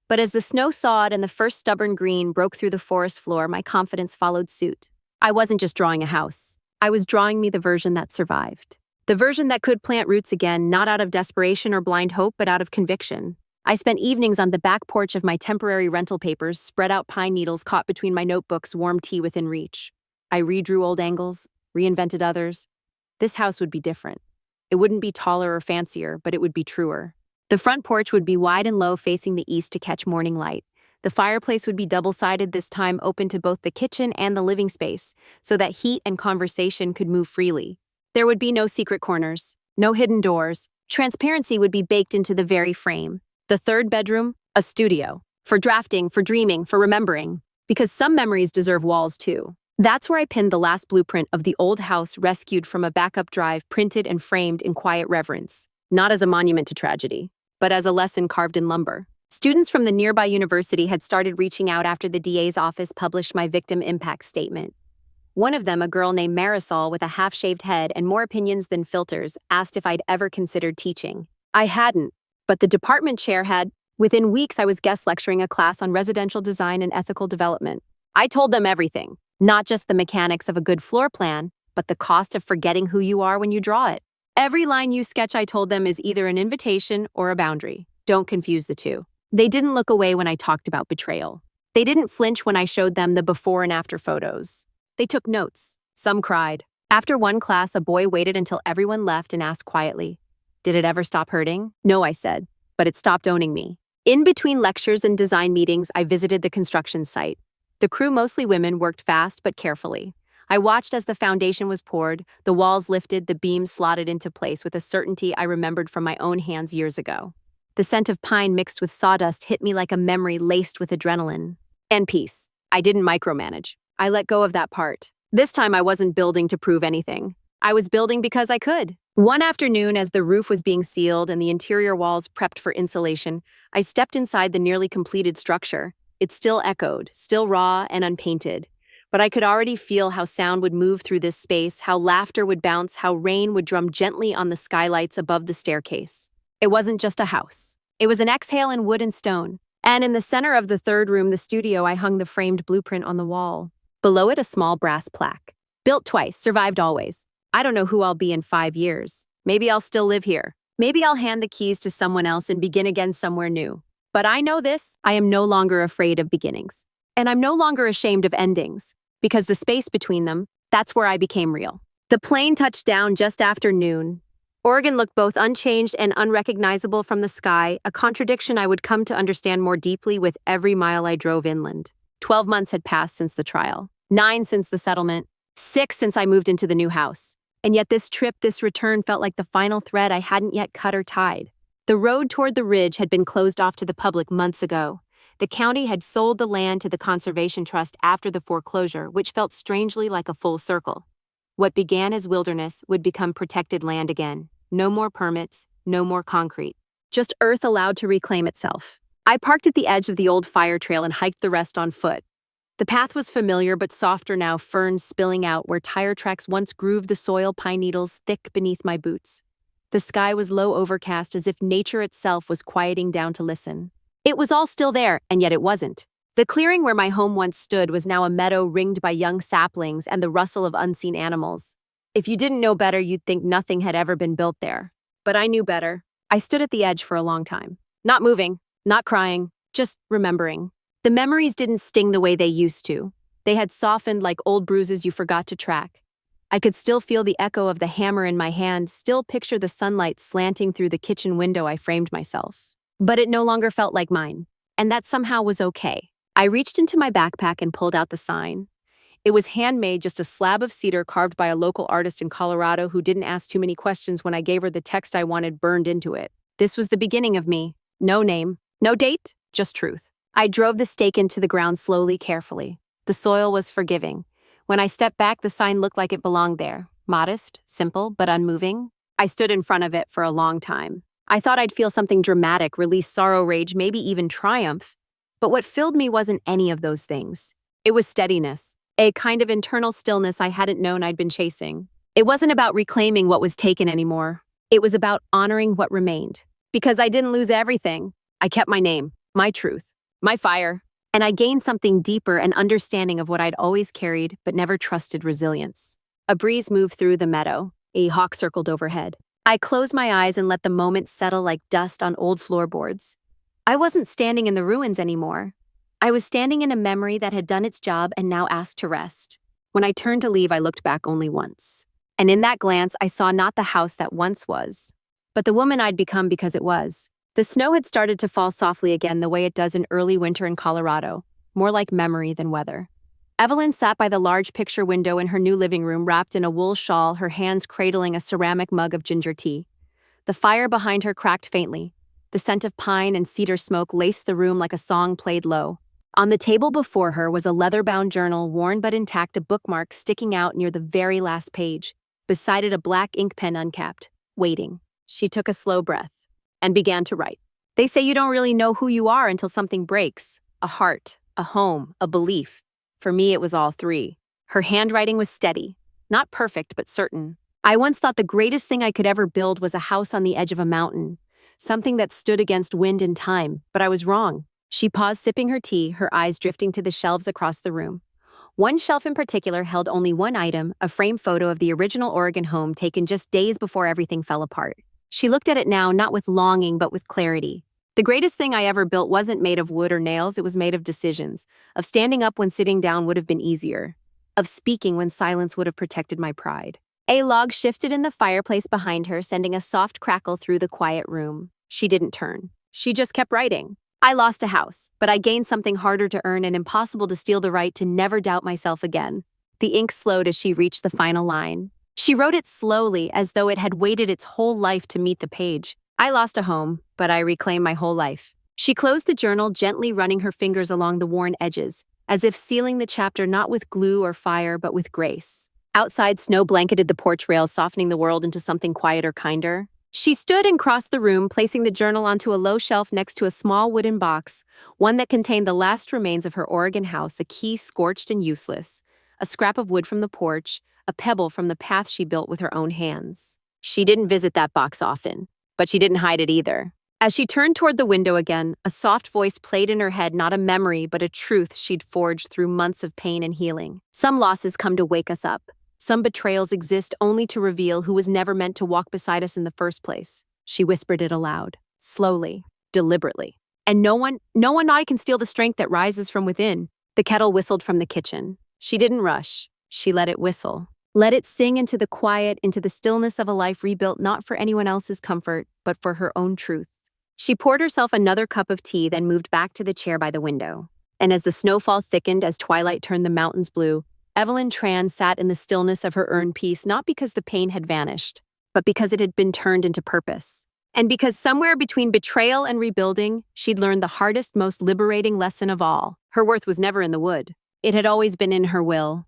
But as the snow thawed and the first stubborn green broke through the forest floor, my confidence followed suit. I wasn't just drawing a house. I was drawing me the version that survived. The version that could plant roots again, not out of desperation or blind hope, but out of conviction. I spent evenings on the back porch of my temporary rental papers, spread out pine needles caught between my notebooks, warm tea within reach. I redrew old angles, reinvented others. This house would be different. It wouldn't be taller or fancier, but it would be truer. The front porch would be wide and low, facing the east to catch morning light. The fireplace would be double-sided, this time open to both the kitchen and the living space, so that heat and conversation could move freely. There would be no secret corners, no hidden doors. Transparency would be baked into the very frame. The third bedroom, a studio. For drafting, for dreaming, for remembering. Because some memories deserve walls too. That's where I pinned the last blueprint of the old house, rescued from a backup drive, printed and framed in quiet reverence. Not as a monument to tragedy, but as a lesson carved in lumber. Students from the nearby university had started reaching out after the DA's office published my victim impact statement. One of them, a girl named Marisol with a half-shaved head and more opinions than filters, asked if I'd ever considered teaching. I hadn't, but the department chair had. Within weeks, I was guest lecturing a class on residential design and ethical development. I told them everything, not just the mechanics of a good floor plan, but the cost of forgetting who you are when you draw it. Every line you sketch, I told them, is either an invitation or a boundary. Don't confuse the two. They didn't look away when I talked about betrayal. They didn't flinch when I showed them the before and after photos. They took notes. Some cried. After one class, a boy waited until everyone left and asked quietly, "Did it ever stop hurting?" "No," I said, "but it stopped owning me." In between lectures and design meetings, I visited the construction site. The crew, mostly women, worked fast but carefully. I watched as the foundation was poured, the walls lifted, the beams slotted into place with a certainty I remembered from my own hands years ago. The scent of pine mixed with sawdust hit me like a memory laced with adrenaline. And peace. I didn't micromanage. I let go of that part. This time I wasn't building to prove anything. I was building because I could. One afternoon, as the roof was being sealed and the interior walls prepped for insulation, I stepped inside the nearly completed structure. It still echoed, still raw and unpainted. But I could already feel how sound would move through this space, how laughter would bounce, how rain would drum gently on the skylights above the staircase. It wasn't just a house. It was an exhale in wood and stone. And in the center of the third room, the studio, I hung the framed blueprint on the wall. Below it, a small brass plaque. Built twice, survived always. I don't know who I'll be in 5 years. Maybe I'll still live here. Maybe I'll hand the keys to someone else and begin again somewhere new. But I know this, I am no longer afraid of beginnings. And I'm no longer ashamed of endings. Because the space between them, that's where I became real. The plane touched down just after noon. Oregon looked both unchanged and unrecognizable from the sky, a contradiction I would come to understand more deeply with every mile I drove inland. 12 months had passed since the trial, 9 since the settlement, 6 since I moved into the new house. And yet this trip, this return, felt like the final thread I hadn't yet cut or tied. The road toward the ridge had been closed off to the public months ago. The county had sold the land to the Conservation Trust after the foreclosure, which felt strangely like a full circle. What began as wilderness would become protected land again. No more permits, no more concrete. Just earth allowed to reclaim itself. I parked at the edge of the old fire trail and hiked the rest on foot. The path was familiar but softer now, ferns spilling out where tire tracks once grooved the soil, pine needles thick beneath my boots. The sky was low, overcast, as if nature itself was quieting down to listen. It was all still there, and yet it wasn't. The clearing where my home once stood was now a meadow ringed by young saplings and the rustle of unseen animals. If you didn't know better, you'd think nothing had ever been built there. But I knew better. I stood at the edge for a long time. Not moving, not crying, just remembering. The memories didn't sting the way they used to. They had softened like old bruises you forgot to track. I could still feel the echo of the hammer in my hand, still picture the sunlight slanting through the kitchen window I framed myself. But it no longer felt like mine. And that somehow was okay. I reached into my backpack and pulled out the sign. It was handmade, just a slab of cedar carved by a local artist in Colorado who didn't ask too many questions when I gave her the text I wanted burned into it. This was the beginning of me. No name, no date, just truth. I drove the stake into the ground slowly, carefully. The soil was forgiving. When I stepped back, the sign looked like it belonged there. Modest, simple, but unmoving. I stood in front of it for a long time. I thought I'd feel something dramatic, release sorrow, rage, maybe even triumph. But what filled me wasn't any of those things. It was steadiness, a kind of internal stillness I hadn't known I'd been chasing. It wasn't about reclaiming what was taken anymore. It was about honoring what remained. Because I didn't lose everything. I kept my name, my truth, my fire, and I gained something deeper, an understanding of what I'd always carried but never trusted: resilience. A breeze moved through the meadow. A hawk circled overhead. I closed my eyes and let the moment settle like dust on old floorboards. I wasn't standing in the ruins anymore. I was standing in a memory that had done its job and now asked to rest. When I turned to leave, I looked back only once. And in that glance, I saw not the house that once was, but the woman I'd become because it was. The snow had started to fall softly again the way it does in early winter in Colorado, more like memory than weather. Evelyn sat by the large picture window in her new living room, wrapped in a wool shawl, her hands cradling a ceramic mug of ginger tea. The fire behind her cracked faintly. The scent of pine and cedar smoke laced the room like a song played low. On the table before her was a leather-bound journal, worn but intact, a bookmark sticking out near the very last page. Beside it, a black ink pen uncapped, waiting. She took a slow breath and began to write. They say you don't really know who you are until something breaks. A heart, a home, a belief. For me, it was all three. Her handwriting was steady. Not perfect, but certain. I once thought the greatest thing I could ever build was a house on the edge of a mountain. Something that stood against wind and time, but I was wrong. She paused, sipping her tea, her eyes drifting to the shelves across the room. One shelf in particular held only one item, a framed photo of the original Oregon home taken just days before everything fell apart. She looked at it now, not with longing, but with clarity. The greatest thing I ever built wasn't made of wood or nails, it was made of decisions. Of standing up when sitting down would have been easier. Of speaking when silence would have protected my pride. A log shifted in the fireplace behind her, sending a soft crackle through the quiet room. She didn't turn. She just kept writing. I lost a house, but I gained something harder to earn and impossible to steal, the right to never doubt myself again. The ink slowed as she reached the final line. She wrote it slowly, as though it had waited its whole life to meet the page. I lost a home, but I reclaimed my whole life. She closed the journal, gently running her fingers along the worn edges, as if sealing the chapter not with glue or fire, but with grace. Outside, snow blanketed the porch rails, softening the world into something quieter, kinder. She stood and crossed the room, placing the journal onto a low shelf next to a small wooden box, one that contained the last remains of her Oregon house, a key scorched and useless, a scrap of wood from the porch, a pebble from the path she built with her own hands. She didn't visit that box often, but she didn't hide it either. As she turned toward the window again, a soft voice played in her head, not a memory, but a truth she'd forged through months of pain and healing. Some losses come to wake us up. Some betrayals exist only to reveal who was never meant to walk beside us in the first place. She whispered it aloud, slowly, deliberately. And no one eye can steal the strength that rises from within. The kettle whistled from the kitchen. She didn't rush. She let it whistle. Let it sing into the quiet, into the stillness of a life rebuilt not for anyone else's comfort, but for her own truth. She poured herself another cup of tea, then moved back to the chair by the window. And as the snowfall thickened, as twilight turned the mountains blue, Evelyn Tran sat in the stillness of her earned peace, not because the pain had vanished, but because it had been turned into purpose. And because somewhere between betrayal and rebuilding, she'd learned the hardest, most liberating lesson of all. Her worth was never in the wood. It had always been in her will.